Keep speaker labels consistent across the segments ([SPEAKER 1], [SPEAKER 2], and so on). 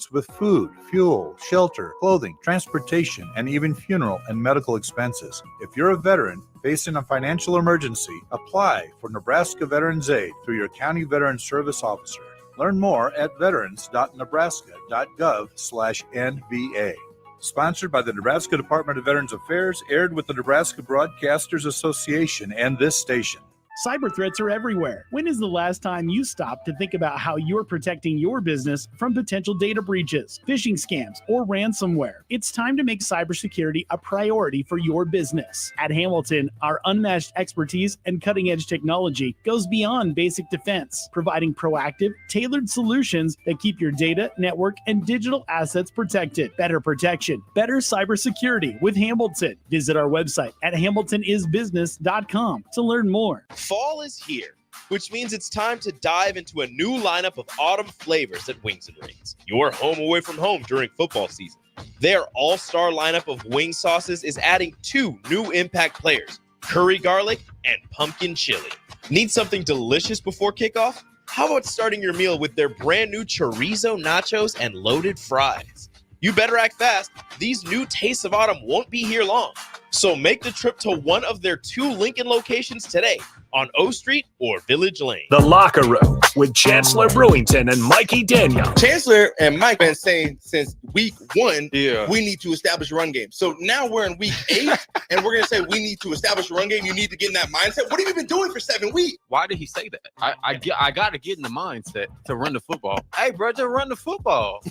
[SPEAKER 1] assistance with food, fuel, shelter, clothing, transportation, and even funeral and medical expenses. If you're a veteran facing a financial emergency, apply for Nebraska Veterans Aid through your County Veteran Service Officer. Learn more at veterans.nebraska.gov/NVA. Sponsored by the Nebraska Department of Veterans Affairs, aired with the Nebraska Broadcasters Association and this station.
[SPEAKER 2] Cyber threats are everywhere. When is the last time you stopped to think about how you're protecting your business from potential data breaches, phishing scams, or ransomware? It's time to make cybersecurity a priority for your business. At Hamilton, our unmatched expertise and cutting-edge technology goes beyond basic defense, providing proactive, tailored solutions that keep your data, network, and digital assets protected. Better protection, better cybersecurity with Hamilton. Visit our website at hamiltonisbusiness.com to learn more.
[SPEAKER 3] Fall is here, which means it's time to dive into a new lineup of autumn flavors at Wings & Rings, your home away from home during football season. Their all-star lineup of wing sauces is adding 2 new impact players, curry garlic and pumpkin chili. Need something delicious before kickoff? How about starting your meal with their brand new chorizo nachos and loaded fries? You better act fast. These new tastes of autumn won't be here long. So make the trip to one of their 2 Lincoln locations today on O Street or Village Lane.
[SPEAKER 4] The Locker Room with Chancellor Brewington and Mikey Daniel.
[SPEAKER 5] Chancellor and Mike been saying since week 1, we need to establish a run game. So now we're in week 8, and we're going to say we need to establish a run game. You need to get in that mindset. What have you been doing for 7 weeks?
[SPEAKER 6] Why did he say that? I got to get in the mindset to run the football. Hey, brother, run the football.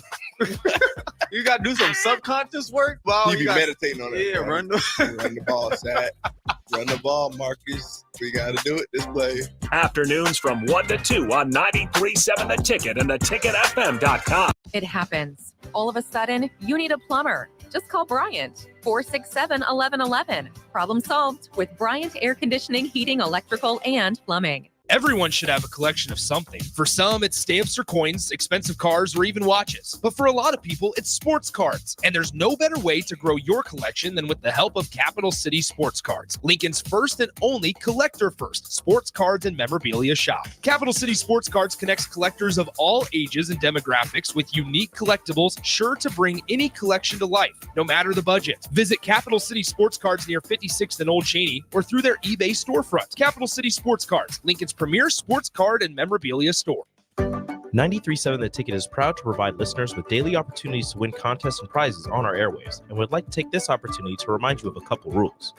[SPEAKER 6] You got to do some subconscious work.
[SPEAKER 5] Well, you be meditating on it.
[SPEAKER 6] Yeah,
[SPEAKER 5] bro. Run the ball, Zach. Run the ball, Marcus. We got to do it this way.
[SPEAKER 4] Afternoons from 1 to 2 on 93.7 The Ticket and theticketfm.com.
[SPEAKER 7] It happens. All of a sudden, you need a plumber. Just call Bryant, 467-1111. Problem solved with Bryant Air Conditioning, Heating, Electrical, and Plumbing.
[SPEAKER 8] Everyone should have a collection of something. For some, it's stamps or coins, expensive cars, or even watches. But for a lot of people, it's sports cards. And there's no better way to grow your collection than with the help of Capital City Sports Cards, Lincoln's first and only collector-first sports cards and memorabilia shop. Capital City Sports Cards connects collectors of all ages and demographics with unique collectibles sure to bring any collection to life, no matter the budget. Visit Capital City Sports Cards near 56th and Old Cheney or through their eBay storefront. Capital City Sports Cards, Lincoln's premier sports card and memorabilia store.
[SPEAKER 3] 93.7 The Ticket is proud to provide listeners with daily opportunities to win contests and prizes on our airwaves, and would like to take this opportunity to remind you of a couple rules.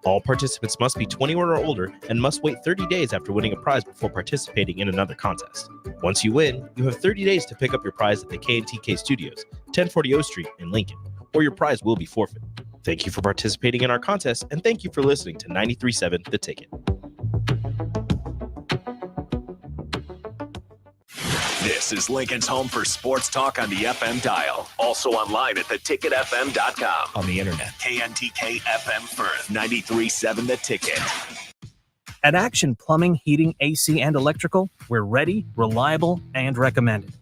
[SPEAKER 3] All participants must be 21 or older and must wait 30 days after winning a prize before participating in another contest. Once you win, you have 30 days to pick up your prize at the K&TK Studios, 1040 O Street in Lincoln, or your prize will be forfeit. Thank you for participating in our contest, and thank you for listening to 93.7 The Ticket.
[SPEAKER 4] This is Lincoln's home for sports talk on the FM dial. Also online at theticketfm.com. On the internet. KNTK FM Firth. 93.7 The Ticket.
[SPEAKER 9] At Action Plumbing, Heating, AC, and Electrical, we're ready, reliable, and recommended.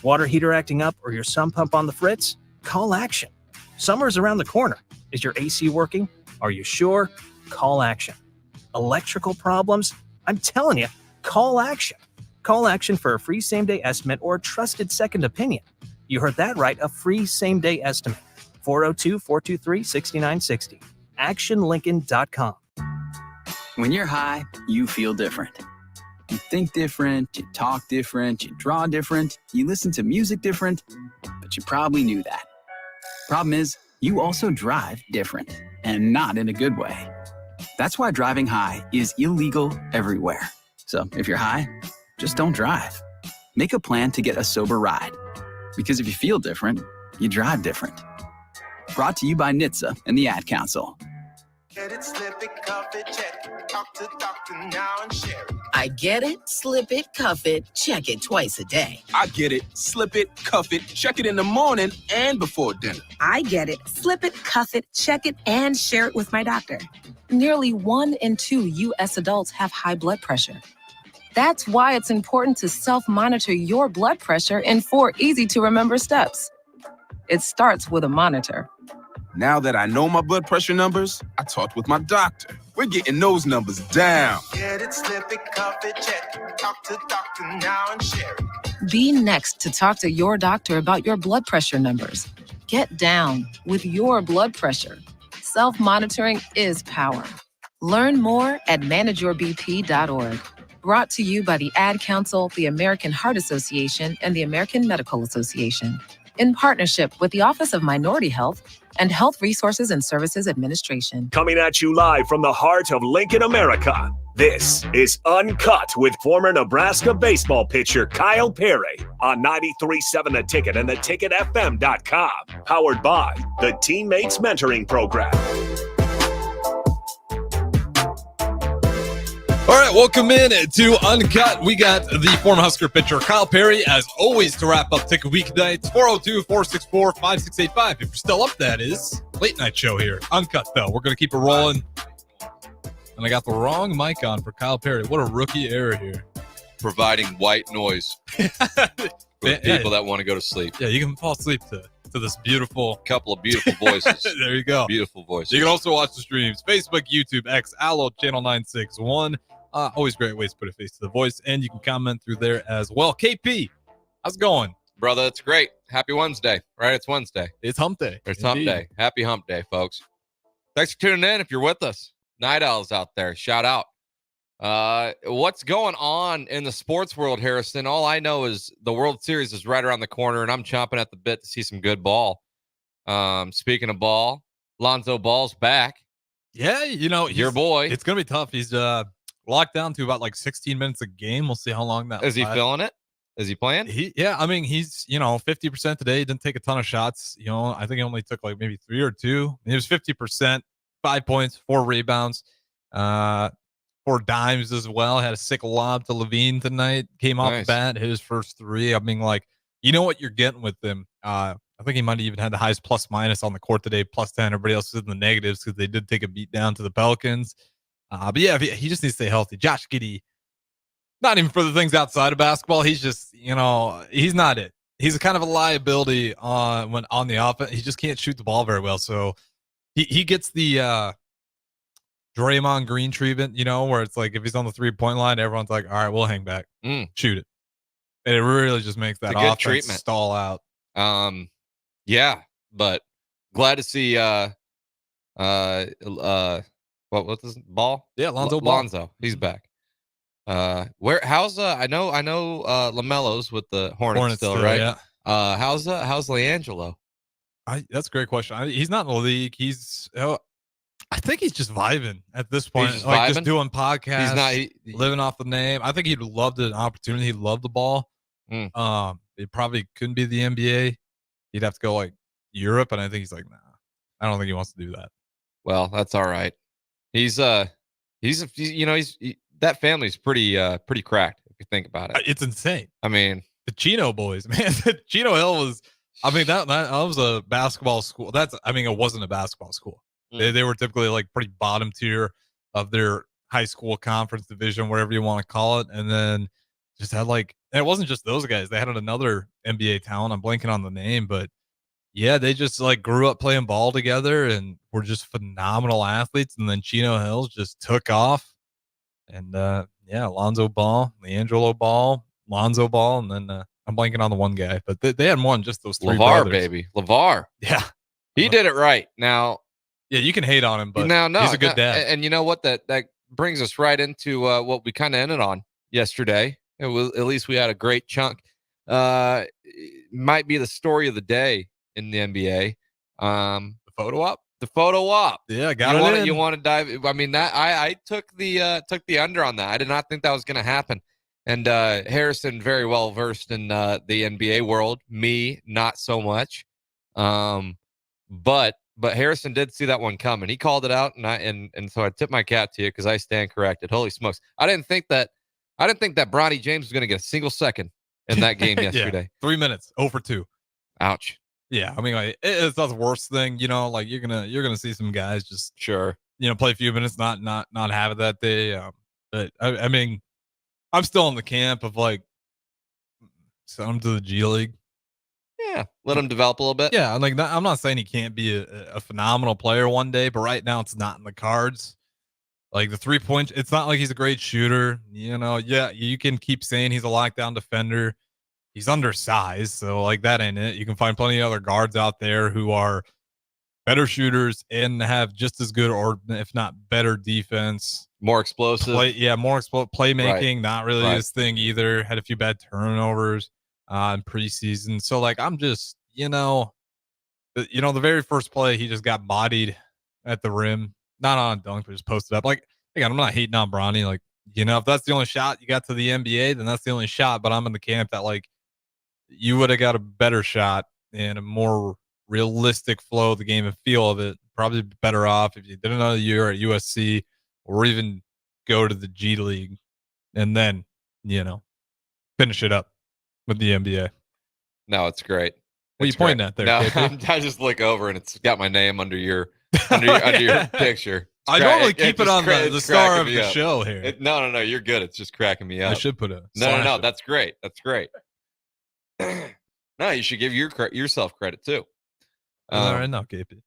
[SPEAKER 9] Water heater acting up or your sump pump on the fritz? Call Action. Summer's around the corner. Is your AC working? Are you sure? Call Action. Electrical problems? I'm telling you, call Action. Call Action for a free same-day estimate or a trusted second opinion. You heard that right, a free same-day estimate. 402-423-6960. ActionLincoln.com.
[SPEAKER 10] When you're high, you feel different. You think different, you talk different, you draw different, you listen to music different, but you probably knew that. Problem is, you also drive different, and not in a good way. That's why driving high is illegal everywhere. So if you're high, just don't drive. Make a plan to get a sober ride. Because if you feel different, you drive different. Brought to you by NHTSA and the Ad Council.
[SPEAKER 11] Get it, slip it, cuff it, check it. Talk to doctor now and share it.
[SPEAKER 12] I get it, slip it, cuff it, check it twice a day.
[SPEAKER 13] I get it, slip it, cuff it, check it in the morning and before dinner.
[SPEAKER 14] I get it, slip it, cuff it, check it, and share it with my doctor. Nearly 1 in 2 U.S. adults have high blood pressure. That's why it's important to self-monitor your blood pressure in 4 easy-to-remember steps. It starts with a monitor.
[SPEAKER 13] Now that I know my blood pressure numbers, I talked with my doctor. We're getting those numbers down.
[SPEAKER 11] Get it, slip it, cuff it, check it. Talk to doctor now and share it.
[SPEAKER 14] Be next to talk to your doctor about your blood pressure numbers. Get down with your blood pressure. Self-monitoring is power. Learn more at manageyourbp.org. Brought to you by the Ad Council, the American Heart Association, and the American Medical Association. In partnership with the Office of Minority Health and Health Resources and Services Administration.
[SPEAKER 4] Coming at you live from the heart of Lincoln, America. This is Uncut with former Nebraska baseball pitcher Kyle Perry on 93.7 The Ticket and theticketfm.com. Powered by the Teammates Mentoring Program.
[SPEAKER 15] All right, welcome in to Uncut. We got the former Husker pitcher Kyle Perry, as always, to wrap up Ticket Weeknights. 402-464-5685. If you're still up, that is. Late night show here. Uncut, though. We're going to keep it rolling. And I got the wrong mic on for Kyle Perry. What a rookie error here.
[SPEAKER 16] Providing white noise for people that want to go to sleep.
[SPEAKER 15] Yeah, you can fall asleep to this beautiful
[SPEAKER 16] couple of beautiful voices.
[SPEAKER 15] There you go.
[SPEAKER 16] Beautiful voices.
[SPEAKER 15] You can also watch the streams. Facebook, YouTube, X, Allo, Channel 961. Always great ways to put a face to the voice. And you can comment through there as well. KP, how's it going?
[SPEAKER 16] Brother, it's great. Happy Wednesday, right? It's Wednesday.
[SPEAKER 15] It's hump day.
[SPEAKER 16] It's hump day. Happy hump day, folks. Thanks for tuning in if you're with us. Night Owls out there, shout out. What's going on in the sports world, Harrison? All I know is the World Series is right around the corner, and I'm chomping at the bit to see some good ball. Speaking of ball, Lonzo Ball's back.
[SPEAKER 15] Yeah,
[SPEAKER 16] your boy.
[SPEAKER 15] It's going to be tough. He's locked down to about like 16 minutes a game. We'll see how long that
[SPEAKER 16] is. He feeling it? Is he playing?
[SPEAKER 15] He's 50% today. He didn't take a ton of shots. I think he only took like maybe 3 or 2. He was 50%, 5 points, 4 rebounds, 4 dimes as well. Had a sick lob to Levine tonight. Came off the bat, hit his first 3. I mean, like, you know what you're getting with him. I think he might have even had the highest plus minus on the court today, plus 10. Everybody else is in the negatives because they did take a beat down to the Pelicans. But yeah, he just needs to stay healthy. Josh Giddey, not even for the things outside of basketball. He's just, he's not it. He's a kind of a liability on the offense. He just can't shoot the ball very well. So he gets the Draymond Green treatment, where it's like if he's on the 3-point line, everyone's like, all right, we'll hang back, shoot it. And it really just makes that offense treatment stall out.
[SPEAKER 16] Yeah, but glad to see what's his Ball?
[SPEAKER 15] Yeah, Lonzo Ball.
[SPEAKER 16] Lonzo, he's back. How's I know LaMelo's with the Hornets still, right?
[SPEAKER 15] Yeah.
[SPEAKER 16] How's LiAngelo?
[SPEAKER 15] That's a great question. He's not in the league. I think he's just vibing at this point.
[SPEAKER 16] Just
[SPEAKER 15] like
[SPEAKER 16] vibing?
[SPEAKER 15] just doing podcasts.
[SPEAKER 16] He's not
[SPEAKER 15] living off the name. I think he'd love the opportunity. He'd love the ball. It probably couldn't be the NBA. He'd have to go like Europe, and I think he's like, nah. I don't think he wants to do that.
[SPEAKER 16] Well, that's all right. That family's pretty cracked if you think about it.
[SPEAKER 15] It's insane.
[SPEAKER 16] I mean,
[SPEAKER 15] the Chino boys, man. Chino Hill was. I mean that was a basketball school. It wasn't a basketball school. They were typically like pretty bottom tier of their high school conference division, whatever you want to call it, and then just had and it wasn't just those guys. They had another NBA talent. I'm blanking on the name, but yeah, they just grew up playing ball together and were just phenomenal athletes. And then Chino Hills just took off. And Lonzo Ball, LiAngelo Ball, Lonzo Ball, and then I'm blanking on the one guy, but they hadn't won just those 3
[SPEAKER 16] LeVar,
[SPEAKER 15] brothers.
[SPEAKER 16] baby. LeVar.
[SPEAKER 15] Yeah.
[SPEAKER 16] He did it right. Now,
[SPEAKER 15] yeah, you can hate on him, but
[SPEAKER 16] no,
[SPEAKER 15] he's a good dad.
[SPEAKER 16] And you know what? That brings us right into what we kind of ended on yesterday. At least we had a great chunk. Might be the story of the day in the NBA.
[SPEAKER 15] The photo op.
[SPEAKER 16] The photo op.
[SPEAKER 15] Yeah, got
[SPEAKER 16] You want to dive? I mean, that I took the under on that. I did not think that was going to happen. And Harrison, very well versed in the NBA world. Me, not so much. But Harrison did see that one coming. He called it out, and so I tip my cap to you because I stand corrected. Holy smokes! I didn't think that Bronny James was going to get a single second in that game yesterday.
[SPEAKER 15] 3 minutes, 0 for 2.
[SPEAKER 16] Ouch.
[SPEAKER 15] Yeah, I mean, it's not the worst thing, you're gonna see some guys just
[SPEAKER 16] play
[SPEAKER 15] a few minutes, not have it that day. But I mean, I'm still in the camp of send him to the G League.
[SPEAKER 16] Yeah, let him develop a little bit.
[SPEAKER 15] Yeah, I'm not saying he can't be a phenomenal player one day, but right now it's not in the cards. Like the 3-point, it's not like he's a great shooter. Yeah, you can keep saying he's a lockdown defender. He's undersized, so like that ain't it. You can find plenty of other guards out there who are better shooters and have just as good, or if not better, defense.
[SPEAKER 16] More explosive.
[SPEAKER 15] Playmaking, not really
[SPEAKER 16] Right.
[SPEAKER 15] his thing either. Had a few bad turnovers in preseason. So like I'm just, the very first play he just got bodied at the rim. Not on a dunk, but just posted up. Like, again, I'm not hating on Bronny. Like, if that's the only shot you got to the NBA, then that's the only shot. But I'm in the camp that like you would have got a better shot and a more realistic flow of the game and feel of it. Probably better off if you did another year at USC or even go to the G League and then, finish it up with the NBA.
[SPEAKER 16] No, it's great.
[SPEAKER 15] What are you pointing at there?
[SPEAKER 16] No,
[SPEAKER 15] KP?
[SPEAKER 16] I just look over and it's got my name under your picture.
[SPEAKER 15] I normally keep it on the
[SPEAKER 16] it's
[SPEAKER 15] star
[SPEAKER 16] cracking
[SPEAKER 15] of
[SPEAKER 16] me
[SPEAKER 15] the
[SPEAKER 16] up.
[SPEAKER 15] show here.
[SPEAKER 16] No, you're good. It's just cracking me up.
[SPEAKER 15] I should put a
[SPEAKER 16] No.
[SPEAKER 15] slash.
[SPEAKER 16] That's great. That's great. No, you should give yourself credit too.
[SPEAKER 15] All right, now, KP.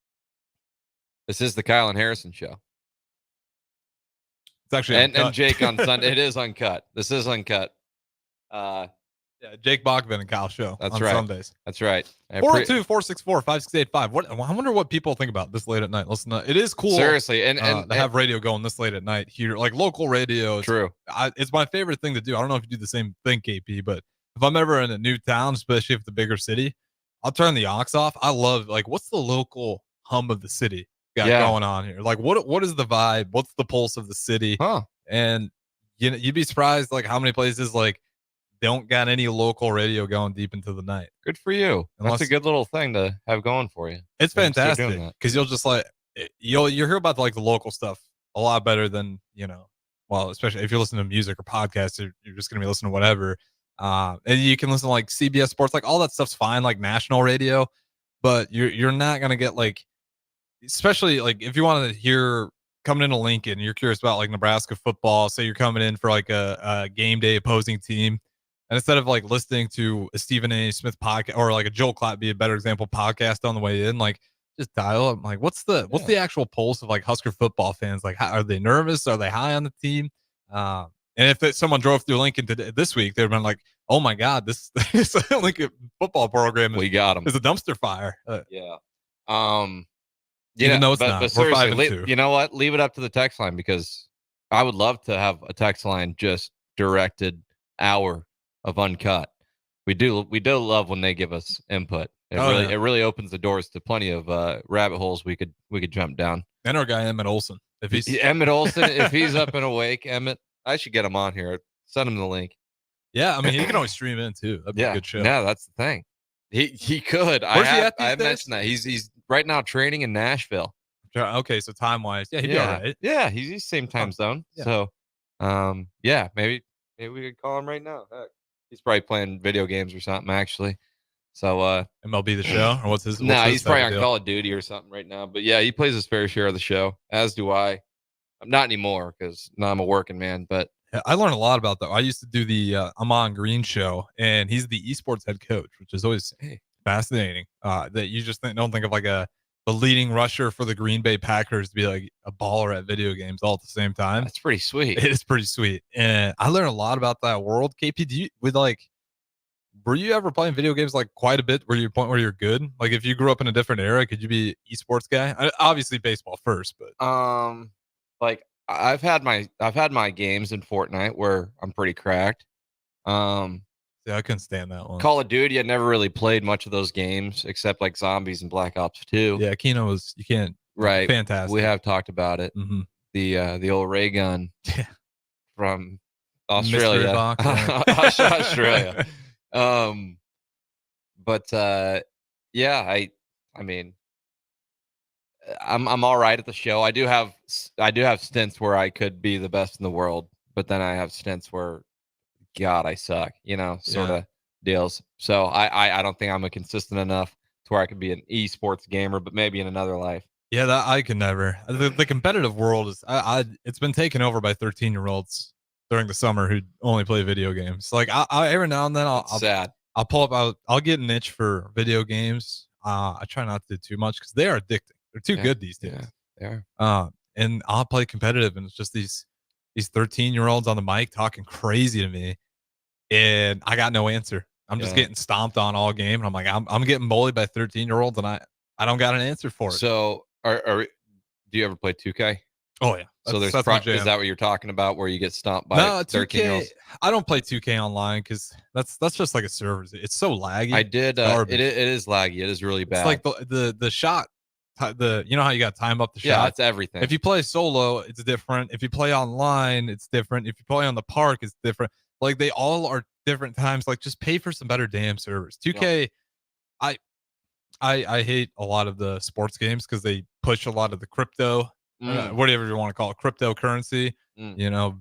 [SPEAKER 16] This is the Kyle and Harrison show.
[SPEAKER 15] It's actually
[SPEAKER 16] and Jake on Sunday. It is uncut. This is uncut.
[SPEAKER 15] Yeah, Jake Bachman and Kyle show
[SPEAKER 16] That's
[SPEAKER 15] on
[SPEAKER 16] right.
[SPEAKER 15] Sundays.
[SPEAKER 16] That's right.
[SPEAKER 15] 402-464-5685. I wonder what people think about this late at night. Listen, it is cool.
[SPEAKER 16] Seriously, and
[SPEAKER 15] to have radio going this late at night here, like local radio.
[SPEAKER 16] True.
[SPEAKER 15] It's my favorite thing to do. I don't know if you do the same thing, KP, but if I'm ever in a new town, especially if the bigger city, I'll turn the aux off. I love like what's the local hum of the city got going on here? Like what is the vibe? What's the pulse of the city?
[SPEAKER 16] Huh.
[SPEAKER 15] And you'd be surprised like how many places like don't got any local radio going deep into the night.
[SPEAKER 16] Good for you. That's a good little thing to have going for you.
[SPEAKER 15] It's fantastic because you'll just like you'll hear about like the local stuff a lot better than well, especially if you're listening to music or podcasts, you're just gonna be listening to whatever. And you can listen to like CBS Sports, like all that stuff's fine, like national radio, but you're not gonna get like, especially like if you want to hear coming into Lincoln, you're curious about like Nebraska football. Say you're coming in for like a game day opposing team. And instead of like listening to a Stephen A. Smith podcast or like a Joel Klatt be a better example podcast on the way in, like just dial up. Like, what's the actual pulse of like Husker football fans? Like, are they nervous? Are they high on the team? And if someone drove through Lincoln this week, they'd been like, "Oh my God, this Lincoln football program
[SPEAKER 16] we got them
[SPEAKER 15] is a dumpster fire."
[SPEAKER 16] Yeah.
[SPEAKER 15] Even though it's not.
[SPEAKER 16] But
[SPEAKER 15] We're
[SPEAKER 16] seriously,
[SPEAKER 15] 5-2.
[SPEAKER 16] you know what? Leave it up to the text line because I would love to have a text line just directed hour of uncut. We do love when they give us input. It really opens the doors to plenty of rabbit holes we could jump down.
[SPEAKER 15] And our guy Emmett Olson, if he's
[SPEAKER 16] if he's up and awake, Emmett, I should get him on here. Send him the link.
[SPEAKER 15] Yeah, I mean he can always stream in too. That'd be a good show.
[SPEAKER 16] Yeah, that's the thing. He could.
[SPEAKER 15] Where's he at these
[SPEAKER 16] I
[SPEAKER 15] days?
[SPEAKER 16] mentioned that he's right now training in Nashville.
[SPEAKER 15] Okay, so time wise, yeah, he'd be all right.
[SPEAKER 16] Yeah, he's same time zone.
[SPEAKER 15] Yeah.
[SPEAKER 16] So, maybe we could call him right now. Heck, he's probably playing video games or something actually. So,
[SPEAKER 15] MLB the show or what's his?
[SPEAKER 16] He's probably on Call of Duty or something right now. But yeah, he plays his fair share of the show, as do I. I'm not anymore because now I'm a working man. But
[SPEAKER 15] I learned a lot about that. I used to do the Amon Green show, and he's the esports head coach, which is always fascinating. That you just don't think of like the leading rusher for the Green Bay Packers to be like a baller at video games all at the same time.
[SPEAKER 16] That's pretty sweet.
[SPEAKER 15] It is pretty sweet, and I learned a lot about that world. KP, were you ever playing video games like quite a bit? Were you a point where you're good? Like if you grew up in a different era, could you be esports guy? Obviously baseball first, but
[SPEAKER 16] like I've had my games in Fortnite where I'm pretty cracked.
[SPEAKER 15] Yeah, I couldn't stand that one.
[SPEAKER 16] Call of Duty, I never really played much of those games except like Zombies and Black Ops 2.
[SPEAKER 15] Yeah, Kino was you can't
[SPEAKER 16] right.
[SPEAKER 15] Fantastic.
[SPEAKER 16] We have talked about it.
[SPEAKER 15] Mm-hmm.
[SPEAKER 16] The old ray gun from
[SPEAKER 15] Mystery
[SPEAKER 16] Australia.
[SPEAKER 15] box, right.
[SPEAKER 16] Australia. I mean I'm all right at the show. I do have stints where I could be the best in the world, but then I have stints where God, I suck, sort of deals. So I don't think I'm a consistent enough to where I could be an esports gamer, but maybe in another life.
[SPEAKER 15] Yeah, that I can never. The competitive world is it's been taken over by 13-year-olds during the summer who only play video games. Like I every now and then I'll pull up. I'll get an itch for video games. I try not to do too much because they are addicting. They're too good these days.
[SPEAKER 16] Yeah, they are.
[SPEAKER 15] and I'll play competitive, and it's just these 13-year-olds on the mic talking crazy to me, and I got no answer. I'm just getting stomped on all game, and I'm like, I'm getting bullied by 13-year-olds, and I don't got an answer for it.
[SPEAKER 16] So, do you ever play 2K?
[SPEAKER 15] Oh yeah.
[SPEAKER 16] So
[SPEAKER 15] That's
[SPEAKER 16] is that what you're talking about, where you get stomped by 13-year-olds?
[SPEAKER 15] 2K. I don't play 2K online because that's just like a server. It's so laggy.
[SPEAKER 16] I did. It is laggy. It is really bad.
[SPEAKER 15] It's like the shot. You know how you got to time up the shot?
[SPEAKER 16] Yeah, it's everything.
[SPEAKER 15] If you play solo, it's different. If you play online, it's different. If you play on the park, it's different. Like they all are different times. Like just pay for some better damn servers. 2K, I hate a lot of the sports games because they push a lot of the crypto, whatever you want to call it, cryptocurrency. You know,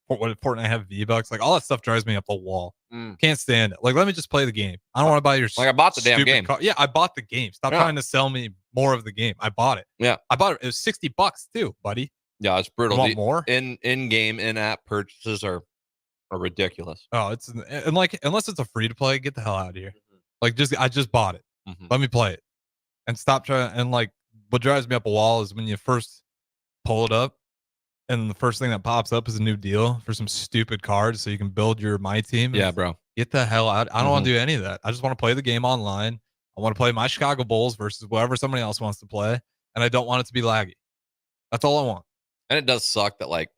[SPEAKER 15] what Fortnite have V-Bucks, like all that stuff drives me up the wall. Can't stand it. Like, let me just play the game. I don't want to buy your
[SPEAKER 16] I bought the damn game.
[SPEAKER 15] Yeah, I bought the game. Stop trying to sell me more of the game. I bought it.
[SPEAKER 16] Yeah,
[SPEAKER 15] I bought it. It was $60 too, buddy.
[SPEAKER 16] Yeah, it's brutal.
[SPEAKER 15] You want more?
[SPEAKER 16] In-game, in-app purchases are ridiculous.
[SPEAKER 15] Oh, and like, unless it's a free to play, get the hell out of here. Like, I just bought it. Let me play it and stop trying. And like, what drives me up a wall is when you first pull it up, and the first thing that pops up is a new deal for some stupid cards so you can build your my team.
[SPEAKER 16] Yeah, bro.
[SPEAKER 15] Get the hell out. I don't want to do any of that. I just want to play the game online. I want to play my Chicago Bulls versus whatever somebody else wants to play. And I don't want it to be laggy. That's all I want.
[SPEAKER 16] And it does suck that, like,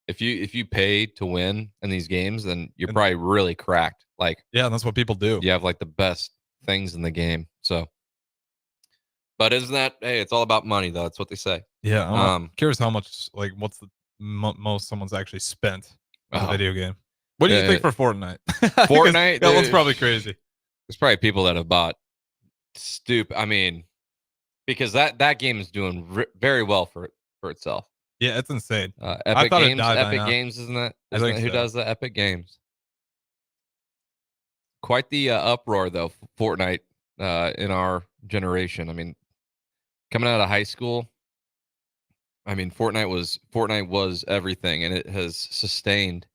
[SPEAKER 16] if you pay to win in these games, then you're probably really cracked. Like,
[SPEAKER 15] yeah, that's what people do.
[SPEAKER 16] You have like the best things in the game. So, but isn't that, hey, it's all about money though. That's what they say.
[SPEAKER 15] Yeah. I'm curious how much, like, what's the most someone's actually spent on a video game. What do you think for Fortnite?
[SPEAKER 16] Fortnite,
[SPEAKER 15] that one's probably crazy.
[SPEAKER 16] There's probably people that have bought I mean, because that game is doing very well for itself.
[SPEAKER 15] Yeah, it's insane.
[SPEAKER 16] Epic Games, isn't that? Who does the Epic Games? Quite the uproar though, Fortnite in our generation. I mean, coming out of high school, I mean, Fortnite was everything, and it has sustained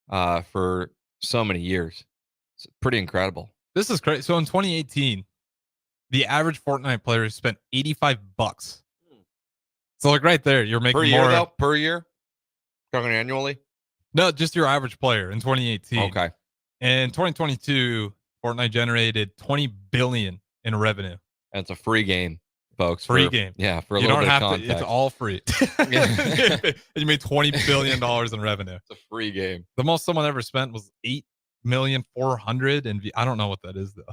[SPEAKER 16] for so many years. It's pretty incredible.
[SPEAKER 15] This is crazy. So in 2018, the average Fortnite player spent $85. So like right there, you're making more
[SPEAKER 16] per year, talking annually.
[SPEAKER 15] No, just your average player in 2018.
[SPEAKER 16] Okay.
[SPEAKER 15] In 2022, Fortnite generated $20 billion in revenue.
[SPEAKER 16] And it's a free game, folks.
[SPEAKER 15] Free game.
[SPEAKER 16] Yeah, for a little bit of context.
[SPEAKER 15] It's all free. You made $20 billion in revenue.
[SPEAKER 16] It's a free game.
[SPEAKER 15] The most someone ever spent was $8,400,000 in I don't know what that is though.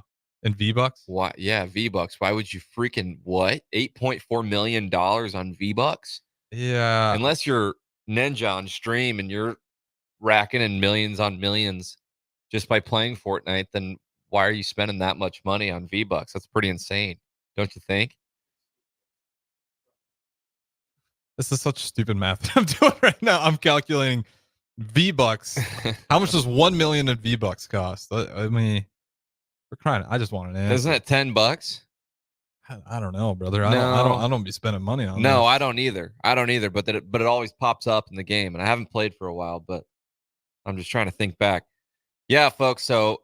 [SPEAKER 15] In V-Bucks?
[SPEAKER 16] Why? Yeah, V-Bucks. Why would you freaking what? $8.4 million on V-Bucks?
[SPEAKER 15] Yeah.
[SPEAKER 16] Unless you're Ninja on stream and you're racking in millions on millions just by playing Fortnite, then why are you spending that much money on V-Bucks? That's pretty insane, don't you think?
[SPEAKER 15] This is such stupid math that I'm doing right now. I'm calculating V-Bucks. How much does 1 million in V-Bucks cost? I mean, we're crying. I just want an answer.
[SPEAKER 16] Isn't it $10?
[SPEAKER 15] I don't know, brother. I don't be spending money on.
[SPEAKER 16] No,
[SPEAKER 15] this.
[SPEAKER 16] I don't either. But it always pops up in the game, and I haven't played for a while, but I'm just trying to think back. Yeah, folks. So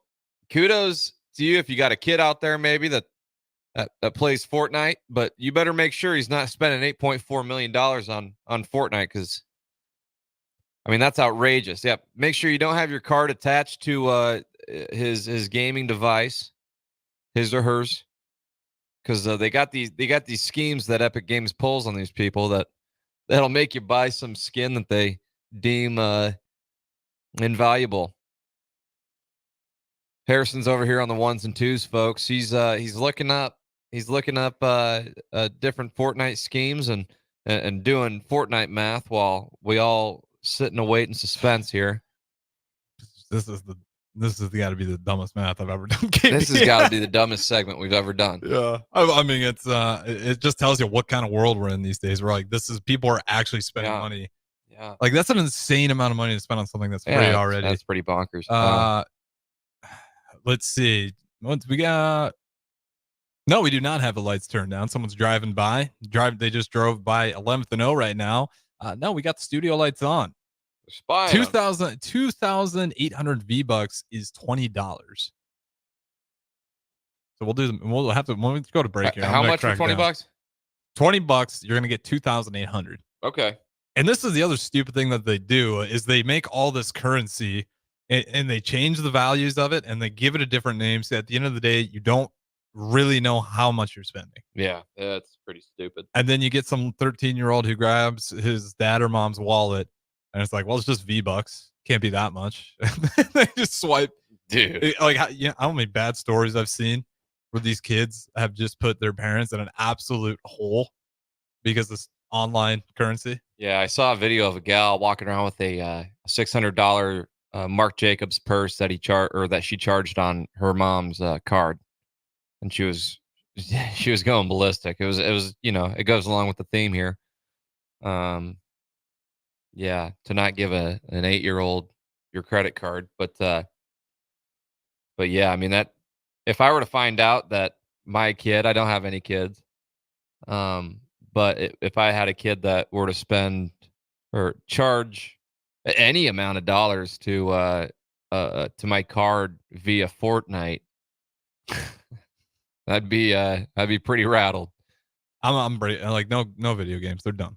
[SPEAKER 16] kudos to you if you got a kid out there maybe that plays Fortnite, but you better make sure he's not spending $8.4 million on Fortnite, because I mean that's outrageous. Yeah, make sure you don't have your card attached to his gaming device, his or hers, because they got these schemes that Epic Games pulls on these people that'll make you buy some skin that they deem invaluable. Harrison's over here on the ones and twos, folks. He's looking up different Fortnite schemes and doing Fortnite math while we all sit and wait in suspense here.
[SPEAKER 15] This has got to be the dumbest math I've ever done.
[SPEAKER 16] This has got to be the dumbest segment we've ever done.
[SPEAKER 15] Yeah, I mean it just tells you what kind of world we're in these days. We're like, people are actually spending money.
[SPEAKER 16] Yeah,
[SPEAKER 15] like that's an insane amount of money to spend on something that's free already.
[SPEAKER 16] That's pretty bonkers.
[SPEAKER 15] Let's see. Once we got. No, we do not have the lights turned down. Someone's driving by. They just drove by 11th and O right now. No, we got the studio lights on. 2,800 V-Bucks is $20. So we'll have to when we go to break here.
[SPEAKER 16] How much for $20?
[SPEAKER 15] $20, you're gonna get 2,800.
[SPEAKER 16] Okay.
[SPEAKER 15] And this is the other stupid thing that they do is they make all this currency and they change the values of it and they give it a different name. So at the end of the day, you don't really know how much you're spending.
[SPEAKER 16] Yeah, that's pretty stupid.
[SPEAKER 15] And then you get some 13-year-old who grabs his dad or mom's wallet and it's like, well, it's just V-Bucks. Can't be that much. They just swipe.
[SPEAKER 16] Dude.
[SPEAKER 15] Like, how many bad stories I've seen where these kids have just put their parents in an absolute hole because this online currency.
[SPEAKER 16] Yeah, I saw a video of a gal walking around with a $600 Marc Jacobs purse that she charged on her mom's card, and she was going ballistic. It was it goes along with the theme here. Yeah, to not give an 8-year-old your credit card, but yeah, I mean that if I were to find out that my kid, I don't have any kids, but if I had a kid that were to spend or charge any amount of dollars to my card via Fortnite, I'd be pretty rattled.
[SPEAKER 15] I'm like no video games. They're done.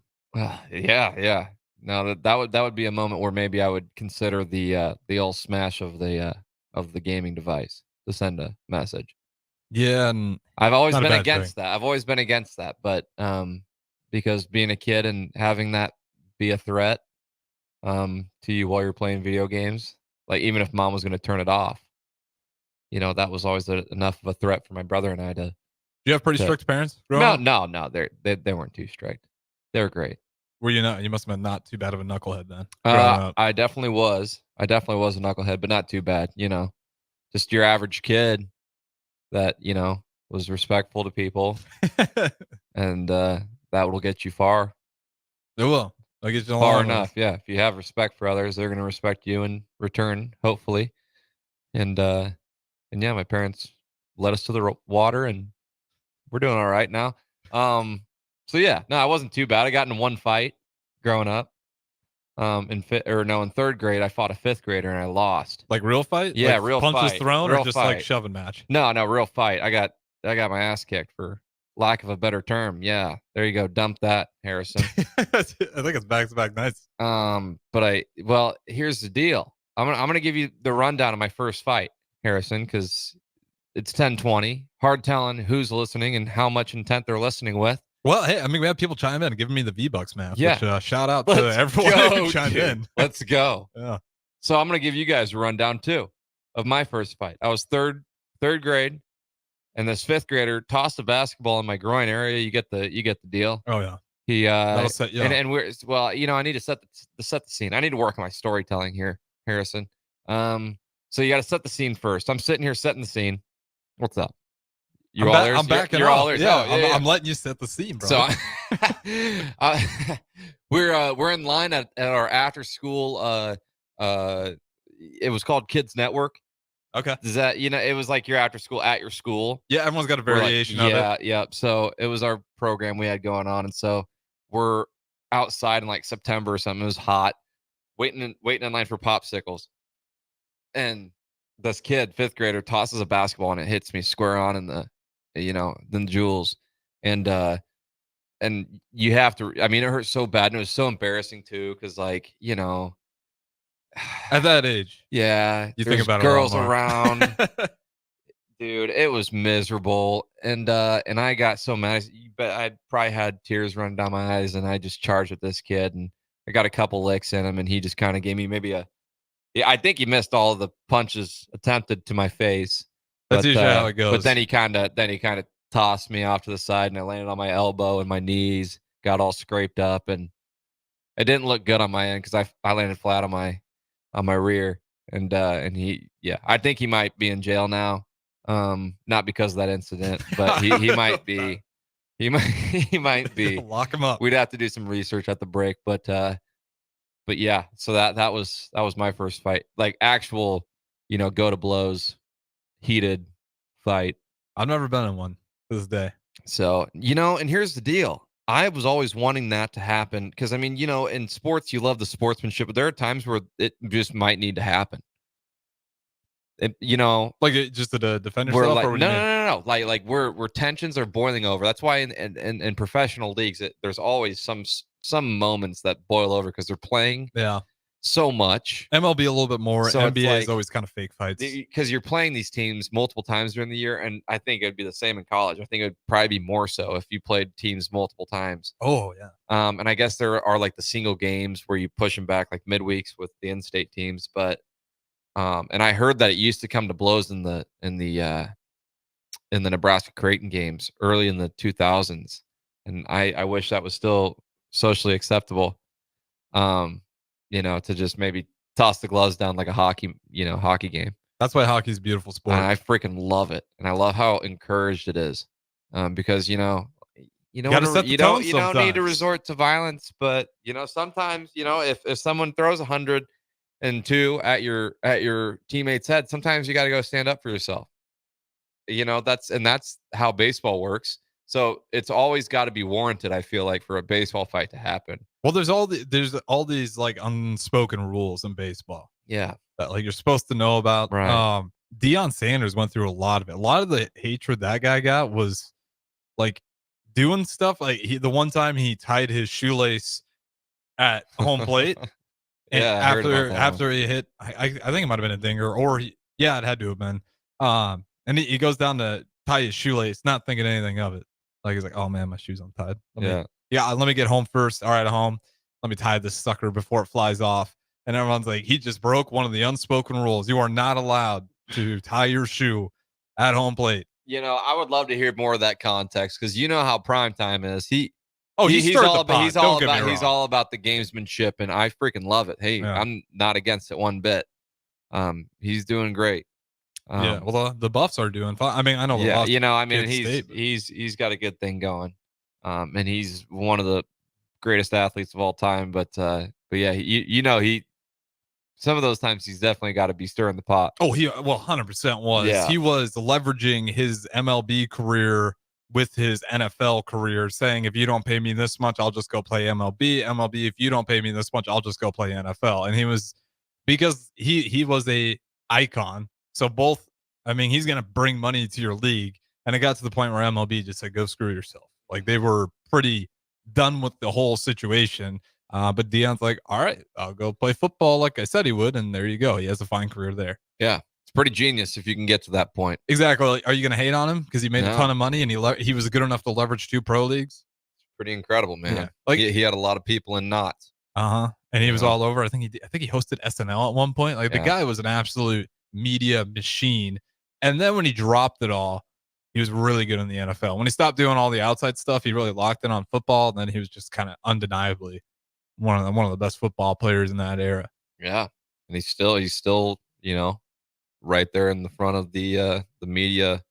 [SPEAKER 16] Yeah. No, that would be a moment where maybe I would consider the old smash of the gaming device to send a message.
[SPEAKER 15] Yeah, and
[SPEAKER 16] I've always been against that. I've always been against that, but because being a kid and having that be a threat to you while you're playing video games, like even if mom was going to turn it off, that was always enough of a threat for my brother and I to.
[SPEAKER 15] Do you have pretty strict parents?
[SPEAKER 16] No, they weren't too strict. They were great.
[SPEAKER 15] Were you not? You must have been not too bad of a knucklehead then.
[SPEAKER 16] I definitely was. I definitely was a knucklehead, but not too bad. Just your average kid that was respectful to people, and that will get you far.
[SPEAKER 15] It will. I'll get you
[SPEAKER 16] far enough. Yeah, if you have respect for others, they're going to respect you in return, hopefully. And yeah, my parents led us to the water, and we're doing all right now. So yeah, no, I wasn't too bad. I got in one fight growing up. In third grade, I fought a fifth grader and I lost.
[SPEAKER 15] Like real fight?
[SPEAKER 16] Yeah,
[SPEAKER 15] like
[SPEAKER 16] real
[SPEAKER 15] punches
[SPEAKER 16] fight.
[SPEAKER 15] thrown
[SPEAKER 16] real
[SPEAKER 15] or just
[SPEAKER 16] fight.
[SPEAKER 15] like shoving match?
[SPEAKER 16] No, real fight. I got my ass kicked, for lack of a better term. Yeah, there you go. Dump that, Harrison.
[SPEAKER 15] I think it's back to back nights.
[SPEAKER 16] But here's the deal. I'm gonna give you the rundown of my first fight, Harrison, because it's 10:20. Hard telling who's listening and how much intent they're listening with.
[SPEAKER 15] Well, hey, I mean, we have people chime in and giving me the V-Bucks math.
[SPEAKER 16] Yeah.
[SPEAKER 15] Which, shout out to everyone who chimed in.
[SPEAKER 16] Let's go.
[SPEAKER 15] Yeah.
[SPEAKER 16] So I'm going to give you guys a rundown, too, of my first fight. I was third grade, and this fifth grader tossed a basketball in my groin area. You get the deal.
[SPEAKER 15] Oh, yeah.
[SPEAKER 16] He
[SPEAKER 15] That'll set you up.
[SPEAKER 16] and we're I need to set the scene. I need to work on my storytelling here, Harrison. So you got to set the scene first. I'm sitting here setting the scene. What's up?
[SPEAKER 15] I'm backing off. Yeah,
[SPEAKER 16] Yeah.
[SPEAKER 15] I'm letting you set the scene, bro.
[SPEAKER 16] So we're in line at our after school. It was called Kids Network.
[SPEAKER 15] Okay.
[SPEAKER 16] Is that it was like your after school at your school?
[SPEAKER 15] Yeah, everyone's got a variation of it.
[SPEAKER 16] Yeah. So it was our program we had going on, and so we're outside in like September or something. It was hot, waiting in line for popsicles, and this kid, fifth grader, tosses a basketball and it hits me square on in the jewels, and you have to. I mean, it hurt so bad, and it was so embarrassing too, because at
[SPEAKER 15] that age,
[SPEAKER 16] yeah,
[SPEAKER 15] you think about
[SPEAKER 16] girls
[SPEAKER 15] it
[SPEAKER 16] around, dude. It was miserable, and I got so mad. I probably had tears running down my eyes, and I just charged at this kid, and I got a couple licks in him, and he just kind of gave me maybe I think he missed all of the punches attempted to my face.
[SPEAKER 15] That's usually how it goes.
[SPEAKER 16] But then he kind of tossed me off to the side, and I landed on my elbow and my knees got all scraped up, and it didn't look good on my end because I landed flat on my rear, and he, yeah, I think he might be in jail now, not because of that incident, but he might be, he might be.
[SPEAKER 15] Lock him up.
[SPEAKER 16] We'd have to do some research at the break, but yeah, so that was my first fight, like actual, go to blows. Heated fight.
[SPEAKER 15] I've never been in one to this day.
[SPEAKER 16] So, and here's the deal. I was always wanting that to happen because, I mean, in sports, you love the sportsmanship, but there are times where it just might need to happen. Like
[SPEAKER 15] just to defend yourself?
[SPEAKER 16] Like,
[SPEAKER 15] or
[SPEAKER 16] no. Like where tensions are boiling over. That's why in professional leagues, there's always some some moments that boil over because they're playing so much.
[SPEAKER 15] MLB a little bit more.
[SPEAKER 16] So
[SPEAKER 15] NBA is always kind of fake fights.
[SPEAKER 16] Because you're playing these teams multiple times during the year, and I think it would be the same in college. I think it would probably be more so if you played teams multiple times.
[SPEAKER 15] Oh, yeah.
[SPEAKER 16] And I guess there are like the single games where you push them back like midweeks with the in-state teams. But and I heard that it used to come to blows in the Nebraska Creighton games early in the 2000s, and I wish that was still socially acceptable. To just maybe toss the gloves down like a hockey game.
[SPEAKER 15] That's why hockey's a beautiful sport.
[SPEAKER 16] And I freaking love it, and I love how encouraged it is, because you don't need to resort to violence, but sometimes if someone throws 102 at your teammate's head, sometimes you got to go stand up for yourself. That's how baseball works. So it's always got to be warranted, I feel like, for a baseball fight to happen.
[SPEAKER 15] Well, there's all these like unspoken rules in baseball.
[SPEAKER 16] Yeah.
[SPEAKER 15] That like you're supposed to know about.
[SPEAKER 16] Right.
[SPEAKER 15] Deion Sanders went through a lot of it. A lot of the hatred that guy got was like doing stuff like the one time he tied his shoelace at home plate. And after he hit, I think it might have been a dinger, or it had to have been. And he goes down to tie his shoelace, not thinking anything of it. Like he's like, "Oh man, my shoe's untied. Let me get home first. All right, at home, let me tie this sucker before it flies off." And everyone's like, he just broke one of the unspoken rules. You are not allowed to tie your shoe at home plate.
[SPEAKER 16] I would love to hear more of that context, because you know how primetime is. He's all about the gamesmanship, and I freaking love it. Hey, I'm not against it one bit. He's doing great.
[SPEAKER 15] Well, the Buffs are doing fine. I mean, I know.
[SPEAKER 16] He's got a good thing going, and he's one of the greatest athletes of all time. But he some of those times he's definitely got to be stirring the pot.
[SPEAKER 15] Oh, 100% was. Yeah. He was leveraging his MLB career with his NFL career, saying, if you don't pay me this much, I'll just go play MLB. MLB, if you don't pay me this much, I'll just go play NFL. And he was, because he was a icon. So both, I mean, he's going to bring money to your league. And it got to the point where MLB just said, go screw yourself. Like, they were pretty done with the whole situation. But Deion's like, all right, I'll go play football like I said he would. And there you go. He has a fine career there.
[SPEAKER 16] Yeah. It's pretty genius if you can get to that point.
[SPEAKER 15] Exactly. Are you going to hate on him because he made a ton of money and he was good enough to leverage 2 pro leagues?
[SPEAKER 16] It's pretty incredible, man.
[SPEAKER 15] Yeah.
[SPEAKER 16] Like he had a lot of people in knots.
[SPEAKER 15] And he was all over. I think he hosted SNL at one point. Like, the guy was an absolute media machine. And then when he dropped it all, he was really good in the NFL. When he stopped doing all the outside stuff, he really locked in on football. And then he was just kind of undeniably one of the best football players in that era.
[SPEAKER 16] Yeah. And he's still, right there in the front of the media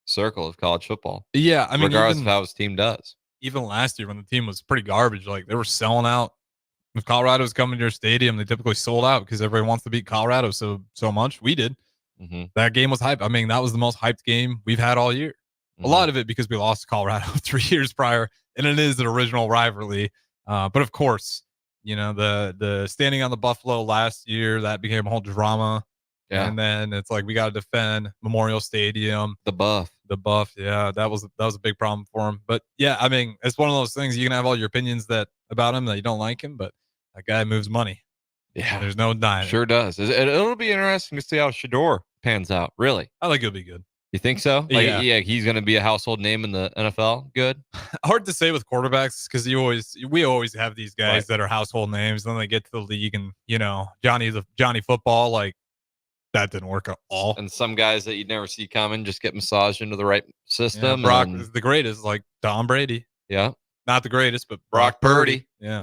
[SPEAKER 16] circle of college football.
[SPEAKER 15] Yeah. I mean,
[SPEAKER 16] regardless of how his team does.
[SPEAKER 15] Even last year when the team was pretty garbage, like, they were selling out. If Colorado was coming to your stadium, they typically sold out because everybody wants to beat Colorado so much. We did.
[SPEAKER 16] Mm-hmm.
[SPEAKER 15] That game was hype. I mean, that was the most hyped game we've had all year. Mm-hmm. A lot of it because we lost to Colorado 3 years prior, and it is an original rivalry. But of course, the standing on the Buffalo last year, that became a whole drama.
[SPEAKER 16] Yeah.
[SPEAKER 15] And then it's like, we got to defend Memorial Stadium.
[SPEAKER 16] The buff.
[SPEAKER 15] Yeah, that was a big problem for him. But yeah, I mean, it's one of those things. You can have all your opinions about him that you don't like him, but that guy moves money.
[SPEAKER 16] Yeah,
[SPEAKER 15] there's no denying.
[SPEAKER 16] Sure does. It'll be interesting to see how Shador pans out. Really,
[SPEAKER 15] I think he'll be good.
[SPEAKER 16] You think so? Yeah, he's going to be a household name in the NFL. Good.
[SPEAKER 15] Hard to say with quarterbacks because we always have these guys that are household names. Then they get to the league and Johnny Football, like, that didn't work at all.
[SPEAKER 16] And some guys that you'd never see coming just get massaged into the right system.
[SPEAKER 15] Yeah, Brock is the greatest, like Tom Brady.
[SPEAKER 16] Yeah,
[SPEAKER 15] not the greatest, but
[SPEAKER 16] Brock Purdy.
[SPEAKER 15] Yeah.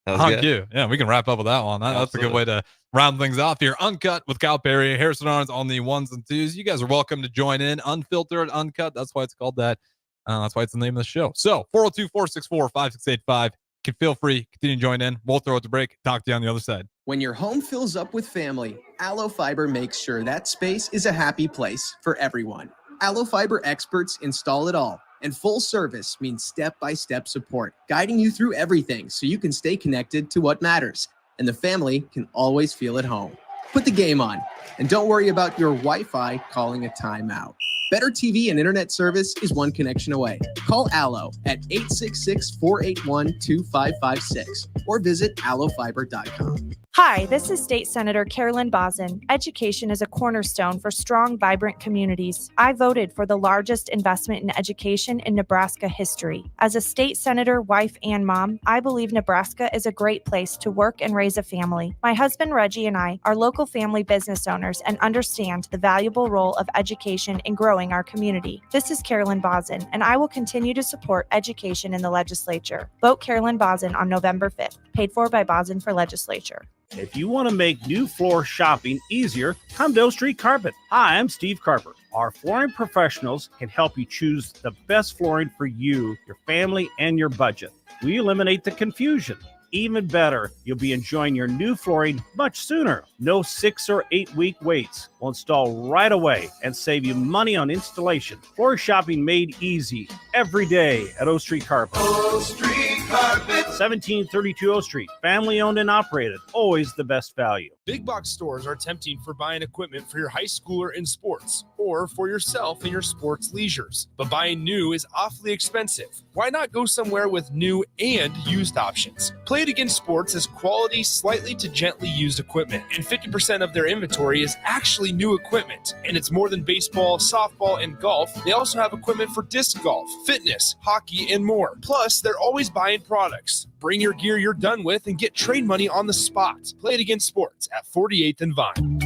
[SPEAKER 16] Thank
[SPEAKER 15] you. Yeah, we can wrap up with that one. That's a good way to round things off here. Uncut with Kyle Perry, Harrison Arns on the 1s and 2s. You guys are welcome to join in. Unfiltered, uncut. That's why it's called that. That's why it's the name of the show. So 402-464-5685. Can feel free. Continue to join in. We'll throw it to break. Talk to you on the other side.
[SPEAKER 17] When your home fills up with family, Allo Fiber makes sure that space is a happy place for everyone. Allo Fiber experts install it all. And full service means step-by-step support, guiding you through everything so you can stay connected to what matters. And the family can always feel at home. Put the game on. And don't worry about your Wi-Fi calling a timeout. Better TV and internet service is one connection away. Call Allo at 866-481-2556 or visit allofiber.com.
[SPEAKER 18] Hi, this is State Senator Carolyn Bosson. Education is a cornerstone for strong, vibrant communities. I voted for the largest investment in education in Nebraska history. As a state senator, wife, and mom, I believe Nebraska is a great place to work and raise a family. My husband Reggie and I are local family business owners and understand the valuable role of education in growing our community. This is Carolyn Bosson, and I will continue to support education in the legislature. Vote Carolyn Bosson on November 5th. Paid for by Bosson for Legislature.
[SPEAKER 19] If you want to make new floor shopping easier, come to O Street Carpet. Hi, I'm Steve Carper. Our flooring professionals can help you choose the best flooring for you, your family, and your budget. We eliminate the confusion. Even better, you'll be enjoying your new flooring much sooner. No 6 or 8 week waits. We'll install right away and save you money on installation. Floor shopping made easy every day at O Street Carpet.
[SPEAKER 11] O Street Carpet.
[SPEAKER 19] 1732 O Street. Family owned and operated. Always the best value.
[SPEAKER 8] Big box stores are tempting for buying equipment for your high schooler in sports or for yourself in your sports leisures. But buying new is awfully expensive. Why not go somewhere with new and used options? Play It Again Sports has quality, slightly to gently used equipment, and 50% of their inventory is actually new equipment. And it's more than baseball, softball, and golf. They also have equipment for disc golf, fitness, hockey, and more. Plus, they're always buying products. Bring your gear you're done with and get trade money on the spot. Play It Again Sports at 48th and Vine.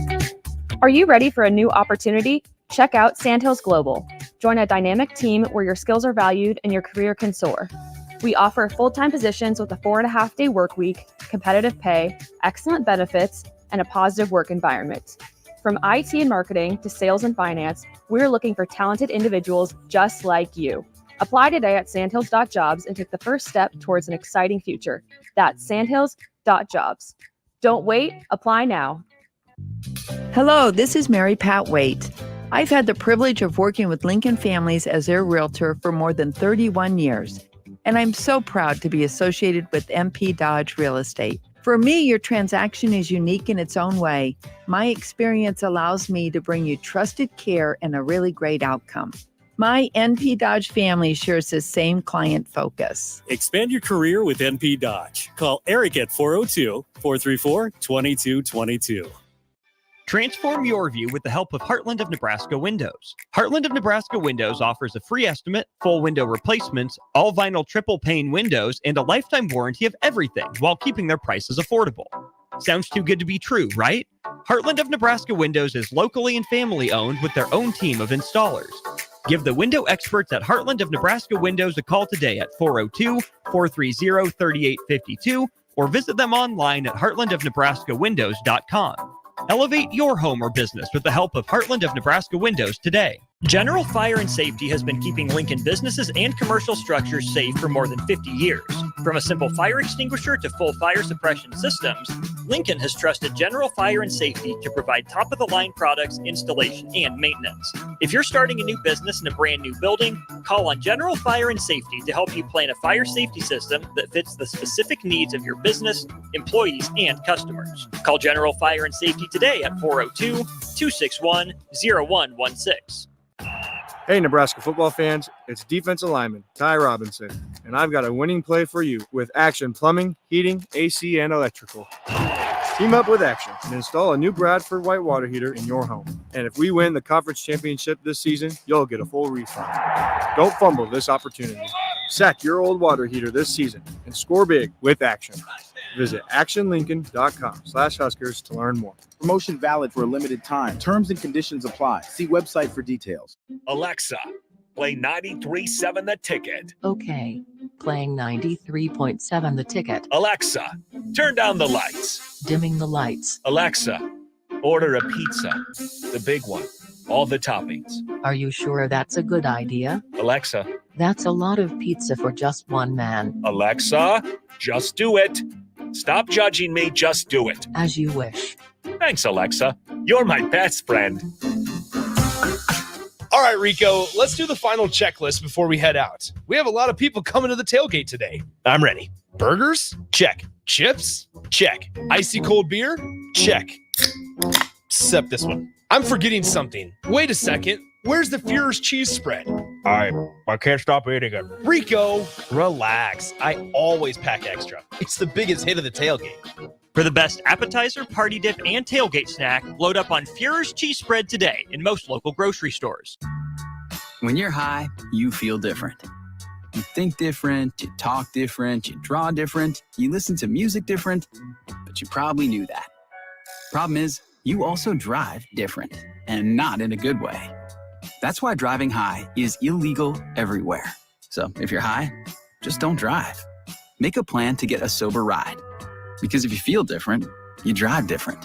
[SPEAKER 20] Are you ready for a new opportunity? Check out Sandhills Global. Join a dynamic team where your skills are valued and your career can soar. We offer full-time positions with a 4.5-day work week, competitive pay, excellent benefits, and a positive work environment. From IT and marketing to sales and finance, we're looking for talented individuals just like you. Apply today at sandhills.jobs and take the first step towards an exciting future. That's sandhills.jobs. Don't wait, apply now.
[SPEAKER 21] Hello, this is Mary Pat Waite. I've had the privilege of working with Lincoln Families as their realtor for more than 31 years, and I'm so proud to be associated with MP Dodge Real Estate. For me, your transaction is unique in its own way. My experience allows me to bring you trusted care and a really great outcome. My NP Dodge family shares the same client focus.
[SPEAKER 22] Expand your career with NP Dodge. Call Eric at 402-434-2222.
[SPEAKER 23] Transform your view with the help of Heartland of Nebraska Windows. Heartland of Nebraska Windows offers a free estimate, full window replacements, all vinyl triple pane windows, and a lifetime warranty of everything while keeping their prices affordable. Sounds too good to be true, right? Heartland of Nebraska Windows is locally and family owned with their own team of installers. Give the window experts at Heartland of Nebraska Windows a call today at 402-430-3852 or visit them online at heartlandofnebraskawindows.com. Elevate your home or business with the help of Heartland of Nebraska Windows today.
[SPEAKER 9] General Fire and Safety has been keeping Lincoln businesses and commercial structures safe for more than 50 years. From a simple fire extinguisher to full fire suppression systems, Lincoln has trusted General Fire and Safety to provide top-of-the-line products, installation, and maintenance. If you're starting a new business in a brand new building, call on General Fire and Safety to help you plan a fire safety system that fits the specific needs of your business, employees, and customers. Call General Fire and Safety today at 402-261-0116.
[SPEAKER 24] Hey, Nebraska football fans, it's defensive lineman Ty Robinson, and I've got a winning play for you with Action Plumbing, Heating, AC, and Electrical. Team up with Action and install a new Bradford white water heater in your home. And if we win the conference championship this season, you'll get a full refund. Don't fumble this opportunity. Sack your old water heater this season and score big with Action. Visit actionlincoln.com/Huskers to learn more.
[SPEAKER 25] Promotion valid for a limited time. Terms and conditions apply. See website for details.
[SPEAKER 4] Alexa, play 93.7 The Ticket.
[SPEAKER 26] Okay, playing 93.7 The Ticket.
[SPEAKER 4] Alexa, turn down the lights.
[SPEAKER 26] Dimming the lights.
[SPEAKER 4] Alexa, order a pizza. The big one. All the toppings.
[SPEAKER 26] Are you sure that's a good idea?
[SPEAKER 4] Alexa.
[SPEAKER 26] That's a lot of pizza for just one man.
[SPEAKER 4] Alexa, just do it. Stop judging me, just do it.
[SPEAKER 26] As you wish.
[SPEAKER 4] Thanks, Alexa. You're my best friend.
[SPEAKER 8] All right, Rico, let's do the final checklist before we head out. We have a lot of people coming to the tailgate today. I'm ready. Burgers? Check. Chips? Check. Icy cold beer? Check. Except this one. I'm forgetting something. Wait a second. Where's the Fuhrer's cheese spread?
[SPEAKER 1] I can't stop eating it.
[SPEAKER 2] Rico, relax. I always pack extra. It's the biggest hit of the tailgate.
[SPEAKER 23] For the best appetizer, party dip, and tailgate snack, load up on Fuhrer's cheese spread today in most local grocery stores.
[SPEAKER 10] When you're high, you feel different. You think different, you talk different, you draw different, you listen to music different, but you probably knew that. Problem is, you also drive different, and not in a good way. That's why driving high is illegal everywhere. So if you're high, just don't drive. Make a plan to get a sober ride. Because if you feel different, you drive different.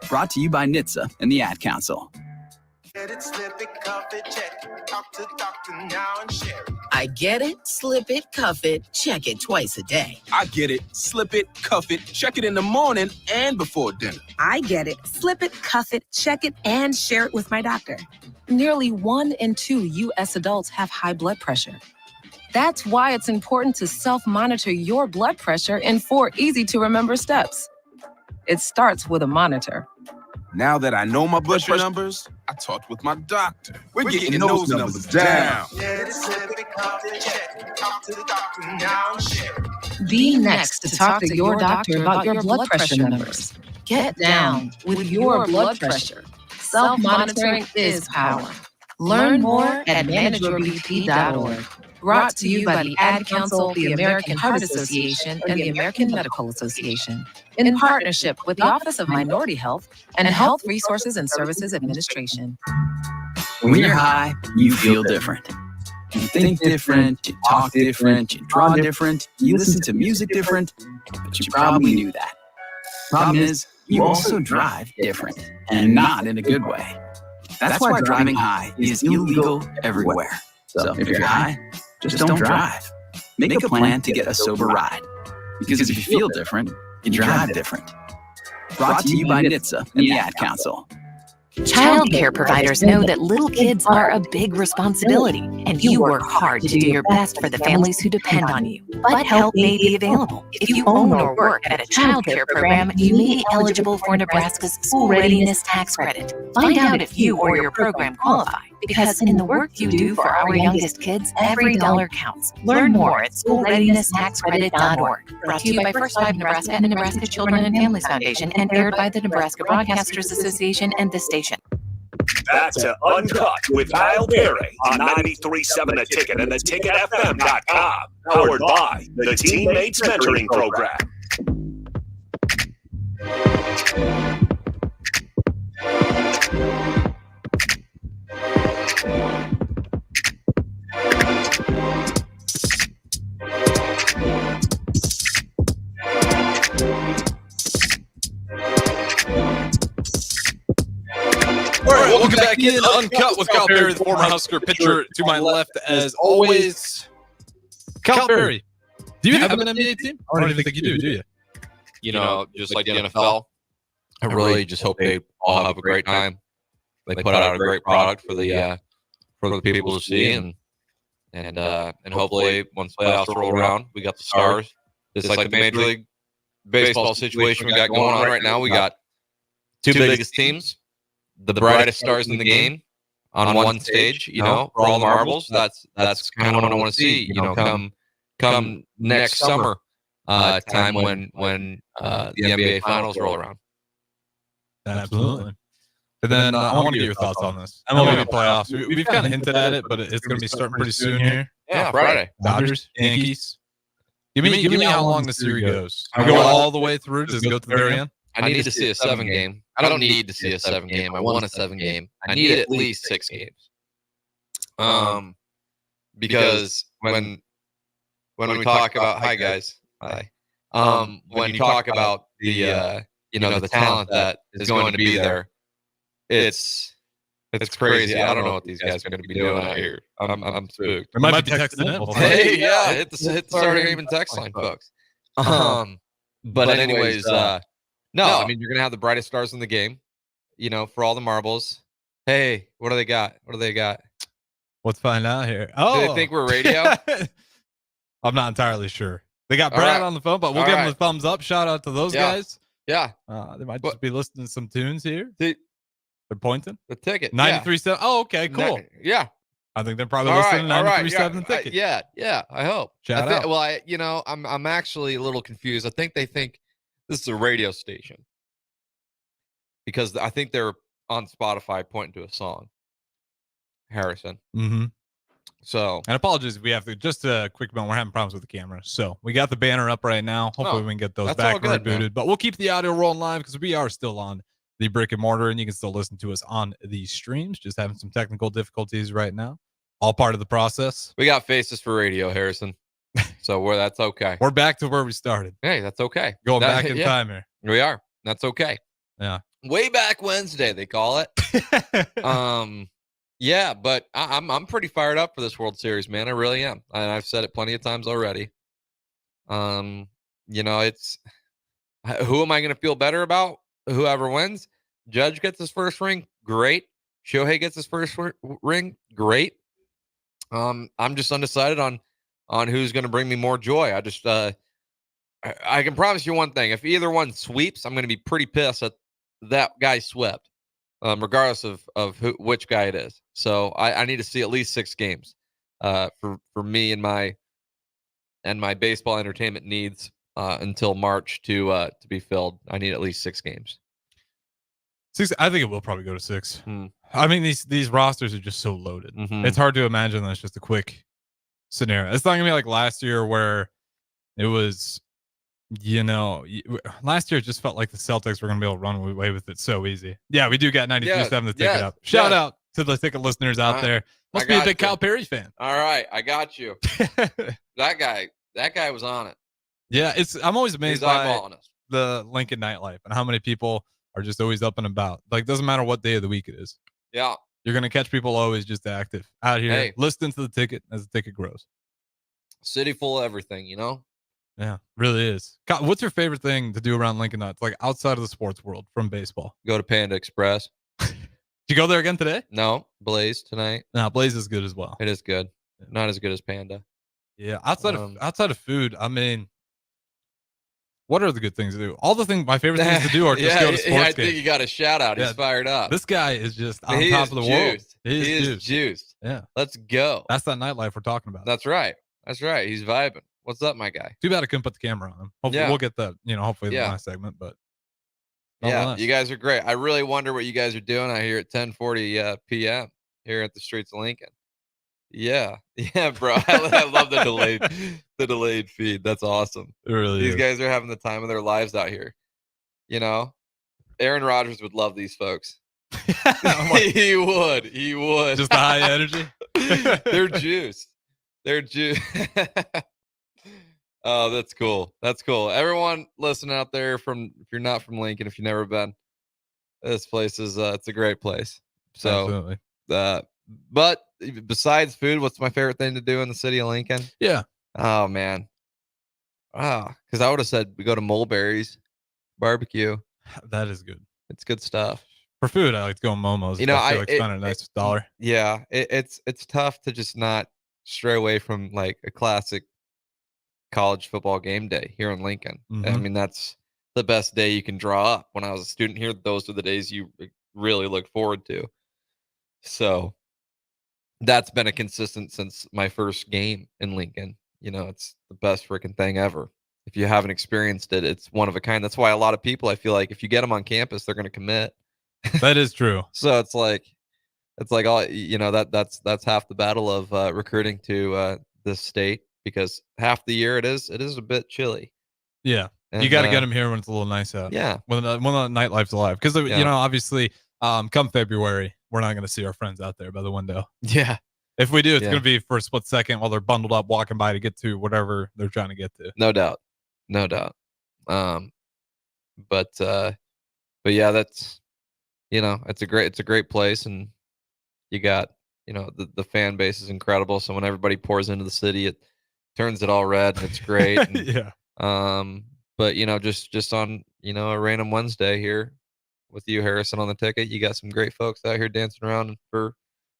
[SPEAKER 10] Brought to you by NHTSA and the Ad Council.
[SPEAKER 11] Get it, slip it, cuff it, check it. Talk to doctor now and share it.
[SPEAKER 12] I get it, slip it, cuff it, check it twice a day.
[SPEAKER 13] I get it, slip it, cuff it, check it in the morning and before dinner.
[SPEAKER 14] I get it, slip it, cuff it, check it, and share it with my doctor. Nearly 1 in 2 U.S. adults have high blood pressure. That's why it's important to self-monitor your blood pressure in 4 easy-to-remember steps. It starts with a monitor.
[SPEAKER 13] Now that I know my blood pressure numbers, I talked with my doctor. We're getting those numbers down.
[SPEAKER 11] Get it, slip it, cuff it, check it. Talk to the doctor now and share it.
[SPEAKER 14] Be next to talk to your doctor about your blood pressure numbers. Get down with your blood pressure. Self-monitoring is power. Learn more at manageyourbp.org. Brought to you by the Ad Council, the American Heart Association, and the American Medical Association, in partnership with the Office of Minority Health and Health Resources and Services Administration.
[SPEAKER 10] When you're high, you feel different. You think different, you talk different, you draw different, you listen to music different, but you probably knew that. Problem is, you also drive different, and not in a good way. That's why driving high is illegal everywhere. So if you're high, just don't drive. Make a plan to get a sober ride. Because if you feel different, you drive different. Brought to you by NHTSA and the Ad Council.
[SPEAKER 3] Child care providers know that little kids are a big responsibility, and you work hard to do your best for the families who depend on you. But help may be available. If you own or work at a child care program, you may be eligible for Nebraska's School Readiness Tax Credit. Find out if you or your program qualify, because in the work you do for our youngest kids, every dollar counts. Learn more at schoolreadinesstaxcredit.org. Brought to you by First 5 Nebraska and the Nebraska Children and Families Foundation, and aired by the Nebraska Broadcasters Association and this station.
[SPEAKER 4] Back to Uncut with Kyle Perry on 93.7 The Ticket and theticketfm.com. Powered by the Teammates Mentoring Program.
[SPEAKER 15] All right, welcome back in Uncut with Kyle Perry, the former Husker pitcher. To my left, as always, Kyle Perry. Do you have an NBA team? I don't even think you do you?
[SPEAKER 16] You know, just like the NFL, I really just hope they all have a great time. They put out a great product for the people to see, and hopefully once playoffs roll around, we got the stars. It's like the Major League Baseball situation we got going on right now. We got two biggest teams, the brightest stars in the game on one stage, you know, for all the marbles. That's kind of what I want to see, you know, come next summer time when the NBA finals roll around.
[SPEAKER 15] Absolutely. And then I want to get your thoughts on this. MLB playoffs. We've kind of hinted at it, but it's going to be starting pretty soon here.
[SPEAKER 16] Yeah, Friday.
[SPEAKER 15] Dodgers, Yankees. Give me how long the series goes. I go all the way through. Just go to the very end.
[SPEAKER 16] I need to see a 7-game. I don't need to see a 7-game. I want a 7-game. I need at least 6 games. Because when we talk about when you talk about the the talent that is going to be there, it's crazy. I don't know what these guys are going to be doing out here. I'm spooked.
[SPEAKER 15] There might be texting in.
[SPEAKER 16] Hey, yeah, hit the start game and text line, folks. But anyways, no, I mean, you're going to have the brightest stars in the game, you know, for all the marbles. Hey, what do they got?
[SPEAKER 15] Let's find out here.
[SPEAKER 16] Do they think we're radio?
[SPEAKER 15] I'm not entirely sure. They got Brad on the phone, but we'll give them a thumbs up. Shout out to those guys.
[SPEAKER 16] Yeah.
[SPEAKER 15] They might just be listening to some tunes here. They're pointing?
[SPEAKER 16] The ticket.
[SPEAKER 15] 93.7. Oh, okay, cool.
[SPEAKER 16] Yeah.
[SPEAKER 15] I think they're probably listening to 93.7 the ticket.
[SPEAKER 16] Yeah, I hope.
[SPEAKER 15] Shout out.
[SPEAKER 16] Well, I'm actually a little confused. I think they think this is a radio station because I think they're on Spotify pointing to a song. Harrison.
[SPEAKER 15] Mm-hmm.
[SPEAKER 16] So,
[SPEAKER 15] and apologies if we have to, just a quick moment, we're having problems with the camera. So we got the banner up right now. Hopefully we can get those back and rebooted. Man. But we'll keep the audio rolling live because we are still on the brick and mortar and you can still listen to us on the streams. Just having some technical difficulties right now. All part of the process.
[SPEAKER 16] We got faces for radio, Harrison. So that's okay.
[SPEAKER 15] We're back to where we started.
[SPEAKER 16] Hey, that's okay.
[SPEAKER 15] Going back in time here.
[SPEAKER 16] We are. That's okay.
[SPEAKER 15] Yeah.
[SPEAKER 16] Way back Wednesday, they call it. Yeah, but I'm pretty fired up for this World Series, man. I really am. And I've said it plenty of times already. It's who am I going to feel better about? Whoever wins. Judge gets his first ring, great. Shohei gets his first ring, great. I'm just undecided on who's going to bring me more joy. I can promise you one thing: if either one sweeps, I'm going to be pretty pissed that that guy swept, regardless of which guy it is. So I need to see at least 6 games for me and my baseball entertainment needs until March to be filled. I need at least 6 games.
[SPEAKER 15] 6. I think it will probably go to 6. I mean, these rosters are just so loaded.
[SPEAKER 16] Mm-hmm.
[SPEAKER 15] It's hard to imagine that's just a quick scenario. It's not gonna be like last year where it was, last year it just felt like the Celtics were gonna be able to run away with it so easy. Yeah, we do got 93.7 the ticket up. Shout out to the ticket listeners out there. Must be a big Kyle Perry fan.
[SPEAKER 16] All right, I got you. That guy was on it.
[SPEAKER 15] Yeah, I'm always amazed by the Lincoln nightlife and how many people are just always up and about. Like, doesn't matter what day of the week it is.
[SPEAKER 16] Yeah.
[SPEAKER 15] You're going to catch people always just active out here, listening to the ticket as the ticket grows.
[SPEAKER 16] City full of everything,
[SPEAKER 15] Yeah, really is. What's your favorite thing to do around Lincoln Nuts, like outside of the sports world from baseball?
[SPEAKER 16] Go to Panda Express.
[SPEAKER 15] Did you go there again today?
[SPEAKER 16] No, Blaze tonight.
[SPEAKER 15] No, Blaze is good as well.
[SPEAKER 16] It is good. Not as good as Panda.
[SPEAKER 15] Yeah, outside of food, I mean, what are the good things to do? All the things, my favorite things to do are just go to sports games.
[SPEAKER 16] I think you got a shout out. He's fired up.
[SPEAKER 15] This guy is just on top of the world.
[SPEAKER 16] He is juiced.
[SPEAKER 15] Yeah.
[SPEAKER 16] Let's go.
[SPEAKER 15] That's that nightlife we're talking about.
[SPEAKER 16] That's right. He's vibing. What's up, my guy?
[SPEAKER 15] Too bad I couldn't put the camera on him. Hopefully we'll get that, hopefully in the last segment, but.
[SPEAKER 16] Yeah, you guys are great. I really wonder what you guys are doing out here at 10:40 p.m. here at the streets of Lincoln. Yeah, bro. I love the delayed feed. That's awesome.
[SPEAKER 15] It really
[SPEAKER 16] These
[SPEAKER 15] is.
[SPEAKER 16] guys are having the time of their lives out here. Aaron Rodgers would love these folks. He would.
[SPEAKER 15] Just the high energy.
[SPEAKER 16] They're juiced. Oh, that's cool. Everyone listening out there, if you're not from Lincoln, if you've never been, this place is it's a great place. So,
[SPEAKER 15] absolutely.
[SPEAKER 16] But besides food, what's my favorite thing to do in the city of Lincoln?
[SPEAKER 15] Yeah.
[SPEAKER 16] Oh man. Because I would have said we go to Mulberry's barbecue.
[SPEAKER 15] That is good.
[SPEAKER 16] It's good stuff.
[SPEAKER 15] For food, I like to go to Momo's. I feel like spending a nice $1.
[SPEAKER 16] Yeah, it's tough to just not stray away from like a classic college football game day here in Lincoln.
[SPEAKER 15] Mm-hmm.
[SPEAKER 16] I mean, that's the best day you can draw up. When I was a student here, those are the days you really look forward to. So that's been a consistent since my first game in Lincoln. It's the best freaking thing ever. If you haven't experienced it, it's one of a kind. That's why a lot of people, I feel like if you get them on campus, they're going to commit.
[SPEAKER 15] That is true.
[SPEAKER 16] So it's like all, that's half the battle of recruiting to this state, because half the year it is a bit chilly.
[SPEAKER 15] Yeah. And, you got to get them here when it's a little nice out.
[SPEAKER 16] Yeah.
[SPEAKER 15] When the nightlife's alive. Because, obviously, come February, we're not going to see our friends out there by the window.
[SPEAKER 16] Yeah.
[SPEAKER 15] If we do, it's going to be for a split second while they're bundled up, walking by to get to whatever they're trying to get to.
[SPEAKER 16] No doubt. But yeah, that's, it's a great place, and you got, the fan base is incredible. So when everybody pours into the city, it turns it all red, and it's great. And,
[SPEAKER 15] yeah.
[SPEAKER 16] But just on, a random Wednesday here with you, Harrison, on the ticket, you got some great folks out here dancing around for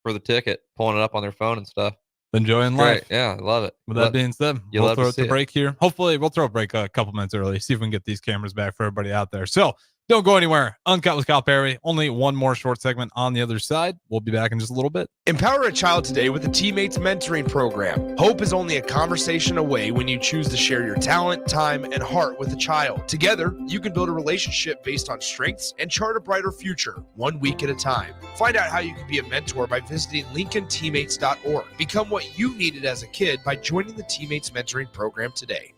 [SPEAKER 16] the ticket, pulling it up on their phone and stuff.
[SPEAKER 15] Enjoying life.
[SPEAKER 16] Yeah, I love it.
[SPEAKER 15] With that being said, we'll throw it to break here. Hopefully, we'll throw a break a couple minutes early, see if we can get these cameras back for everybody out there. So, Don't go anywhere. Uncut with Kyle Perry. Only one more short segment on the other side. We'll be back in just a little bit.
[SPEAKER 8] Empower a child today with a Teammates Mentoring Program. Hope is only a conversation away when you choose to share your talent, time, and heart with a child. Together, you can build a relationship based on strengths and chart a brighter future, 1 week at a time. Find out how you can be a mentor by visiting LincolnTeammates.org. Become what you needed as a kid by joining the Teammates Mentoring Program today.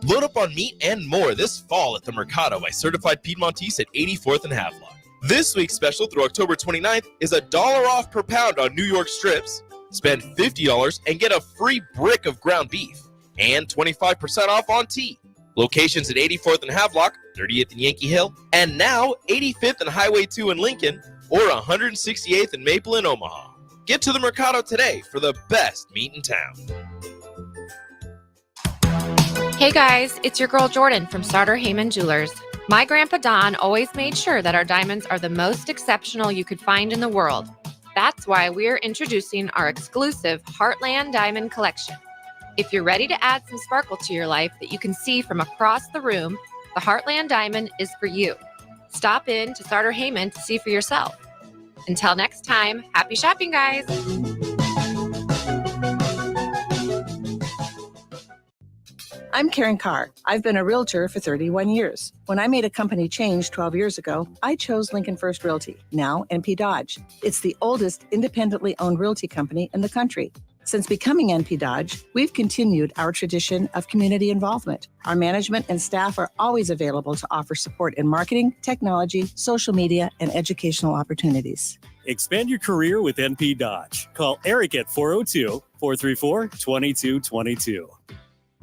[SPEAKER 2] Load up on meat and more this fall at the Mercado by Certified Piedmontese at 84th and Havelock. This week's special through October 29th is $1 off per pound on New York strips. Spend $50 and get a free brick of ground beef and 25% off on tea. Locations at 84th and Havelock, 30th and Yankee Hill, and now 85th and Highway 2 in Lincoln, or 168th and Maple in Omaha. Get to the Mercado today for the best meat in town.
[SPEAKER 5] Hey guys, it's your girl Jordan from Starter Heyman Jewelers. My grandpa Don always made sure that our diamonds are the most exceptional you could find in the world. That's why we're introducing our exclusive Heartland Diamond Collection. If you're ready to add some sparkle to your life that you can see from across the room, the Heartland Diamond is for you. Stop in to Starter Heyman to see for yourself. Until next time, happy shopping, guys!
[SPEAKER 6] I'm Karen Carr. I've been a realtor for 31 years. When I made a company change 12 years ago, I chose Lincoln First Realty, now NP Dodge. It's the oldest independently owned realty company in the country. Since becoming NP Dodge, we've continued our tradition of community involvement. Our management and staff are always available to offer support in marketing, technology, social media, and educational opportunities.
[SPEAKER 22] Expand your career with NP Dodge. Call Eric at 402-434-2222.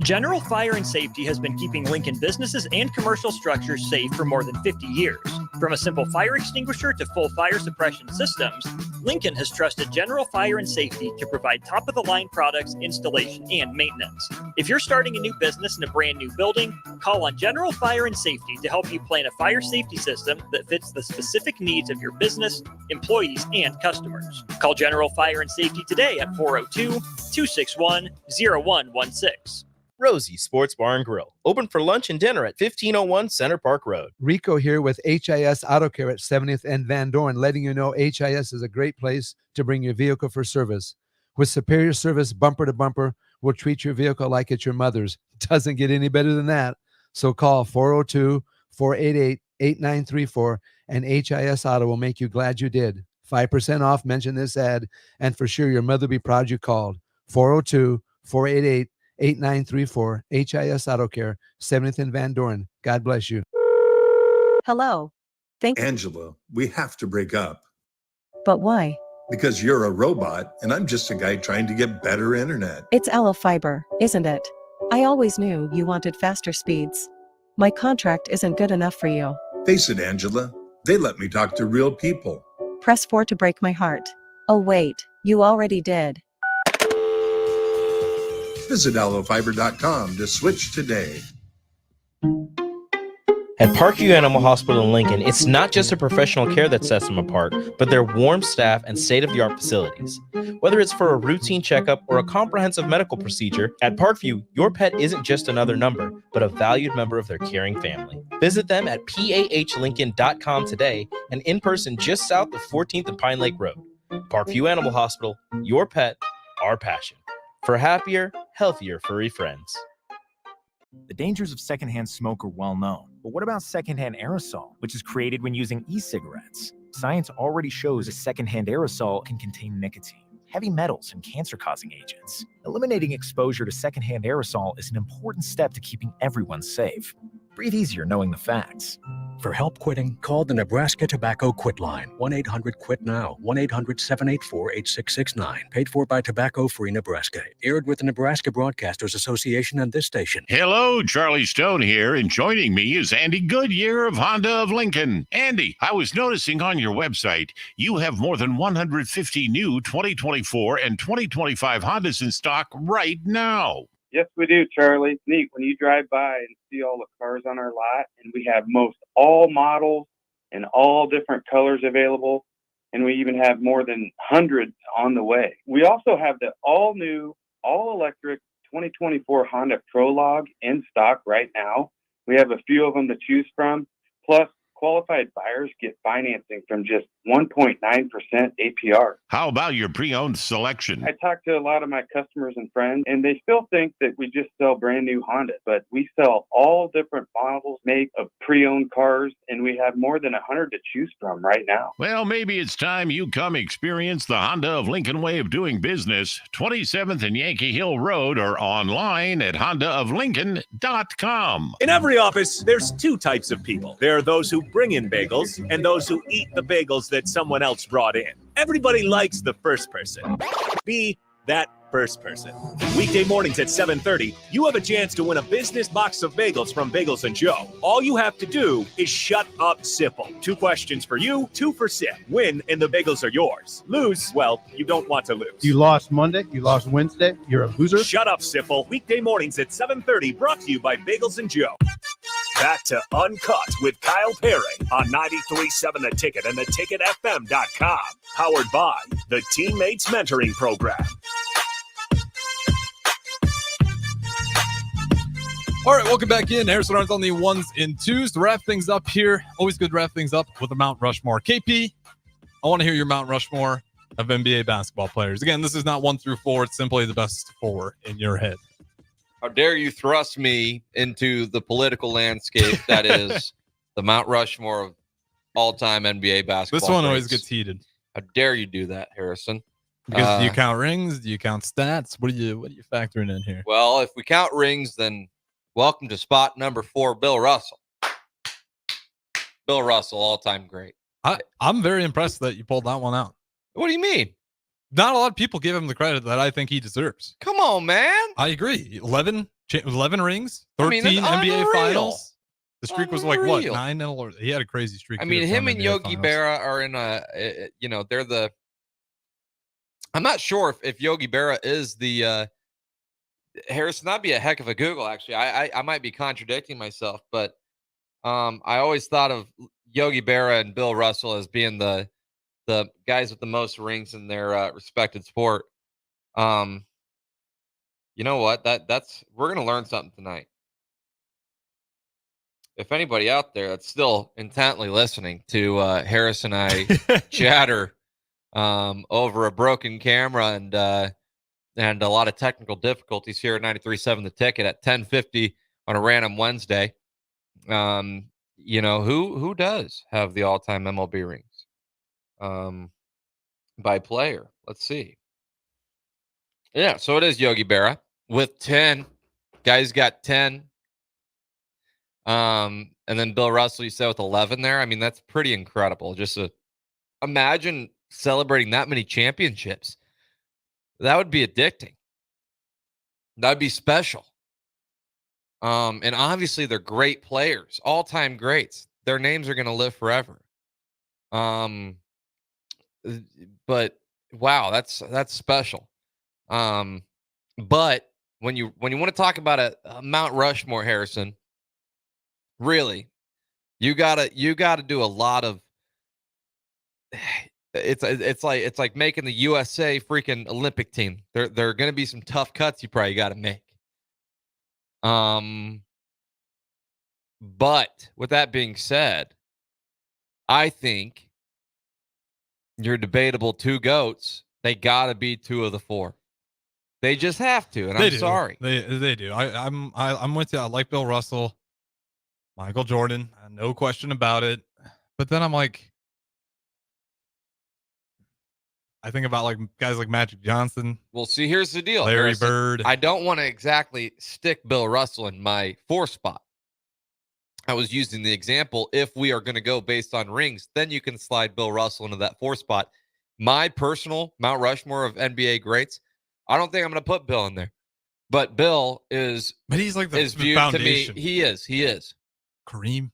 [SPEAKER 23] General Fire and Safety has been keeping Lincoln businesses and commercial structures safe for more than 50 years. From a simple fire extinguisher to full fire suppression systems, Lincoln has trusted General Fire and Safety to provide top-of-the-line products, installation, and maintenance. If you're starting a new business in a brand new building, call on General Fire and Safety to help you plan a fire safety system that fits the specific needs of your business, employees, and customers. Call General Fire and Safety today at 402-261-0116.
[SPEAKER 2] Rosie's Sports Bar and Grill, open for lunch and dinner at 1501 Center Park Road.
[SPEAKER 7] Rico here with HIS Auto Care at 70th and Van Dorn, letting you know HIS is a great place to bring your vehicle for service. With superior service, bumper to bumper, we'll treat your vehicle like it's your mother's. Doesn't get any better than that. So call 402-488-8934 and HIS Auto will make you glad you did. 5% off, mention this ad, and for sure your mother will be proud you called. 402-488-8934, HIS Auto Care, 70th and Van Dorn. God bless you.
[SPEAKER 17] Hello.
[SPEAKER 18] Angela, we have to break up.
[SPEAKER 17] But why?
[SPEAKER 18] Because you're a robot and I'm just a guy trying to get better internet.
[SPEAKER 17] It's Aloe Fiber, isn't it? I always knew you wanted faster speeds. My contract isn't good enough for you.
[SPEAKER 18] Face it, Angela, they let me talk to real people.
[SPEAKER 17] Press 4 to break my heart. Oh wait, you already did.
[SPEAKER 18] Visit aloefiber.com to switch today.
[SPEAKER 2] At Parkview Animal Hospital in Lincoln, it's not just the professional care that sets them apart, but their warm staff and state-of-the-art facilities. Whether it's for a routine checkup or a comprehensive medical procedure, at Parkview, your pet isn't just another number, but a valued member of their caring family. Visit them at pahlincoln.com today and in person just south of 14th and Pine Lake Road. Parkview Animal Hospital, your pet, our passion. For happier, healthier furry friends.
[SPEAKER 19] The dangers of secondhand smoke are well known. But what about secondhand aerosol, which is created when using e-cigarettes? Science already shows a secondhand aerosol can contain nicotine, heavy metals, and cancer-causing agents. Eliminating exposure to secondhand aerosol is an important step to keeping everyone safe. Breathe easier knowing the facts.
[SPEAKER 27] For help quitting, call the Nebraska Tobacco Quit Line, 1-800-QUIT-NOW, 1-800-784-8669. Paid for by Tobacco Free Nebraska. Aired with the Nebraska Broadcasters Association and this station.
[SPEAKER 28] Hello, Charlie Stone here, and joining me is Andy Goodyear of Honda of Lincoln. Andy, I was noticing on your website, you have more than 150 new 2024 and 2025 Hondas in stock right now.
[SPEAKER 29] Yes, we do, Charlie. It's neat when you drive by and see all the cars on our lot, and we have most all models and all different colors available, and we even have more than hundreds on the way. We also have the all-new, all-electric 2024 Honda Prologue in stock right now. We have a few of them to choose from. Plus, qualified buyers get financing from just 1.9% APR.
[SPEAKER 28] How about your pre-owned selection?
[SPEAKER 29] I talk to a lot of my customers and friends, and they still think that we just sell brand new Honda, but we sell all different models, make of pre-owned cars, and we have more than 100 to choose from right now.
[SPEAKER 28] Well, maybe it's time you come experience the Honda of Lincoln way of doing business. 27th and Yankee Hill Road, or online at hondaoflincoln.com.
[SPEAKER 4] In every office, there's two types of people. There are those who bring in bagels and those who eat the bagels that someone else brought in. Everybody likes the first person. Be that first person. Weekday mornings at 7:30, you have a chance to win a business box of bagels from Bagels & Joe. All you have to do is shut up, Sipple. 2 questions for you, 2 for Sip. Win, and the bagels are yours. Lose, well, you don't want to lose.
[SPEAKER 1] You lost Monday, you lost Wednesday, you're a loser.
[SPEAKER 4] Shut up, Sipple. Weekday mornings at 7:30, brought to you by Bagels & Joe. Back to Uncut with Kyle Perry on 93.7 The Ticket and theticketfm.com. Powered by the Teammates Mentoring Program.
[SPEAKER 15] All right, welcome back in. Harrison Arns on the 1s and 2s to wrap things up here. Always good to wrap things up with the Mount Rushmore. KP, I want to hear your Mount Rushmore of NBA basketball players. Again, this is not 1 through 4. It's simply the best 4 in your head.
[SPEAKER 16] How dare you thrust me into the political landscape that is the Mount Rushmore of all-time NBA basketball
[SPEAKER 15] This one
[SPEAKER 16] greats.
[SPEAKER 15] always gets heated.
[SPEAKER 16] How dare you do that, Harrison?
[SPEAKER 15] Because do you count rings? Do you count stats? What are you factoring in here?
[SPEAKER 16] Well, if we count rings, then welcome to spot number 4, Bill Russell. Bill Russell, all-time great.
[SPEAKER 15] I'm very impressed that you pulled that one out.
[SPEAKER 16] What do you mean?
[SPEAKER 15] Not a lot of people give him the credit that I think he deserves.
[SPEAKER 16] Come on, man.
[SPEAKER 15] I agree. 11 rings, 13
[SPEAKER 16] I mean, that's
[SPEAKER 15] NBA
[SPEAKER 16] unreal.
[SPEAKER 15] Finals. The streak was like, what,
[SPEAKER 16] Unreal.
[SPEAKER 15] 9? He had a crazy streak.
[SPEAKER 16] I mean,
[SPEAKER 15] too,
[SPEAKER 16] him
[SPEAKER 15] from
[SPEAKER 16] and
[SPEAKER 15] NBA
[SPEAKER 16] Yogi
[SPEAKER 15] Finals.
[SPEAKER 16] Berra are in they're the. I'm not sure if Yogi Berra is the Harrison. That'd be a heck of a Google, actually. I might be contradicting myself, but I always thought of Yogi Berra and Bill Russell as being the guys with the most rings in their respected sport. You know what? That's we're gonna learn something tonight. If anybody out there that's still intently listening to Harris and I chatter over a broken camera and a lot of technical difficulties here at 93.7 The Ticket at 10:50 on a random Wednesday, you know, who does have the all-time MLB rings by player? Let's see. Yeah, so it is Yogi Berra with 10. Guy's got 10. And then Bill Russell, you said, with 11 there. I mean, that's pretty incredible. Just imagine celebrating that many championships. That would be addicting. That'd be special. And obviously they're great players, all-time greats. Their names are going to live forever. But wow, that's special. But when you want to talk about a Mount Rushmore, Harrison, really, you gotta do a lot of. It's like making the USA freaking Olympic team. There are going to be some tough cuts you probably got to make. But with that being said, I think your debatable 2 GOATs, they got to be 2 of the 4. They just have to, and I'm sorry.
[SPEAKER 15] They do. I'm with you. I like Bill Russell, Michael Jordan, no question about it. But then I'm like, I think about like guys like Magic Johnson.
[SPEAKER 16] Well, see, here's the deal,
[SPEAKER 15] Larry
[SPEAKER 16] Harrison.
[SPEAKER 15] Bird.
[SPEAKER 16] I don't want to exactly stick Bill Russell in my 4 spot. I was using the example, if we are going to go based on rings, then you can slide Bill Russell into that 4 spot. My personal Mount Rushmore of NBA greats, I don't think I'm going to put Bill in there. But Bill is,
[SPEAKER 15] but he's like the
[SPEAKER 16] viewed
[SPEAKER 15] foundation.
[SPEAKER 16] To me, he is.
[SPEAKER 15] Kareem.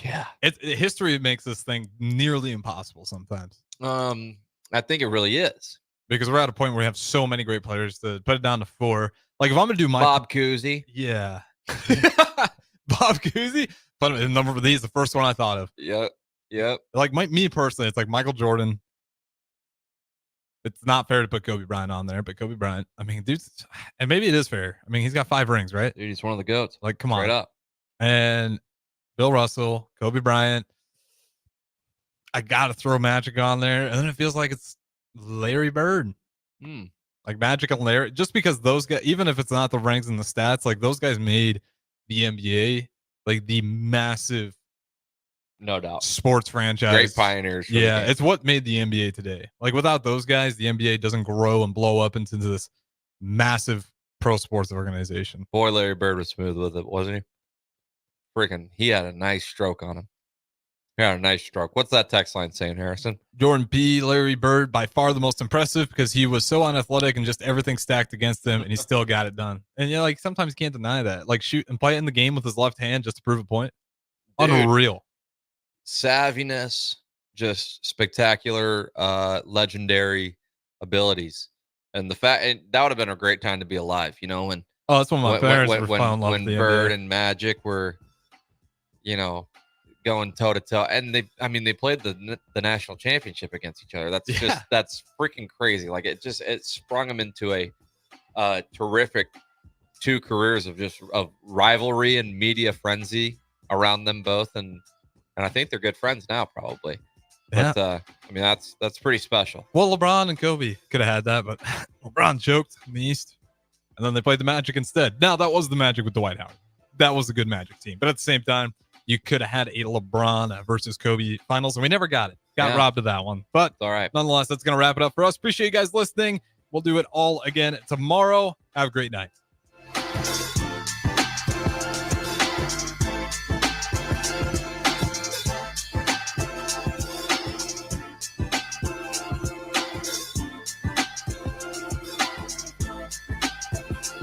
[SPEAKER 16] Yeah.
[SPEAKER 15] History makes this thing nearly impossible sometimes.
[SPEAKER 16] I think it really is.
[SPEAKER 15] Because we're at a point where we have so many great players to put it down to 4. Like if I'm going to do my
[SPEAKER 16] Bob Cousy.
[SPEAKER 15] Yeah. Bob Cousy. But the number of these, the first one I thought of.
[SPEAKER 16] Yep.
[SPEAKER 15] Like me personally, it's like Michael Jordan. it's not fair to put Kobe Bryant on there, but Kobe Bryant, I mean, dude, and maybe it is fair. I mean, he's got 5 rings, right?
[SPEAKER 16] Dude, he's one of the GOATs.
[SPEAKER 15] Like, come
[SPEAKER 16] Straight
[SPEAKER 15] on.
[SPEAKER 16] up.
[SPEAKER 15] And Bill Russell, Kobe Bryant. I got to throw Magic on there. And then it feels like it's Larry Bird. Like Magic and Larry, just because those guys, even if it's not the ranks and the stats, like those guys made the NBA like the massive,
[SPEAKER 16] no doubt,
[SPEAKER 15] sports franchise.
[SPEAKER 16] Great pioneers.
[SPEAKER 15] Yeah, it's what made the NBA today. Like without those guys, the NBA doesn't grow and blow up into this massive pro sports organization.
[SPEAKER 16] Boy, Larry Bird was smooth with it, wasn't he? Freaking, he had a nice stroke on him. He had a nice stroke. What's that text line saying, Harrison?
[SPEAKER 15] Jordan P. Larry Bird, by far the most impressive because he was so unathletic and just everything stacked against him, and he still got it done. And yeah, like sometimes you can't deny that. Like shoot and play it in the game with his left hand just to prove a point.
[SPEAKER 16] Dude,
[SPEAKER 15] unreal.
[SPEAKER 16] Savviness, just spectacular, legendary abilities. And the fact, and that would have been a great time to be alive, you know, when
[SPEAKER 15] that's when my parents were
[SPEAKER 16] when Bird and Magic were, you know, going toe to toe, and they played the national championship against each other. That's just that's freaking crazy. Like it sprung them into a terrific 2 careers of rivalry and media frenzy around them both, and I think they're good friends now, probably.
[SPEAKER 15] Yeah.
[SPEAKER 16] But I mean that's pretty special.
[SPEAKER 15] Well, LeBron and Kobe could have had that, but LeBron choked in the East, and then they played the Magic instead. Now that was the Magic with Dwight Howard. That was a good Magic team, but at the same time, you could have had a LeBron versus Kobe finals, and we never got it. Got robbed of that one. But
[SPEAKER 16] all right,
[SPEAKER 15] nonetheless, that's going to wrap it up for us. Appreciate you guys listening. We'll do it all again tomorrow. Have a great night.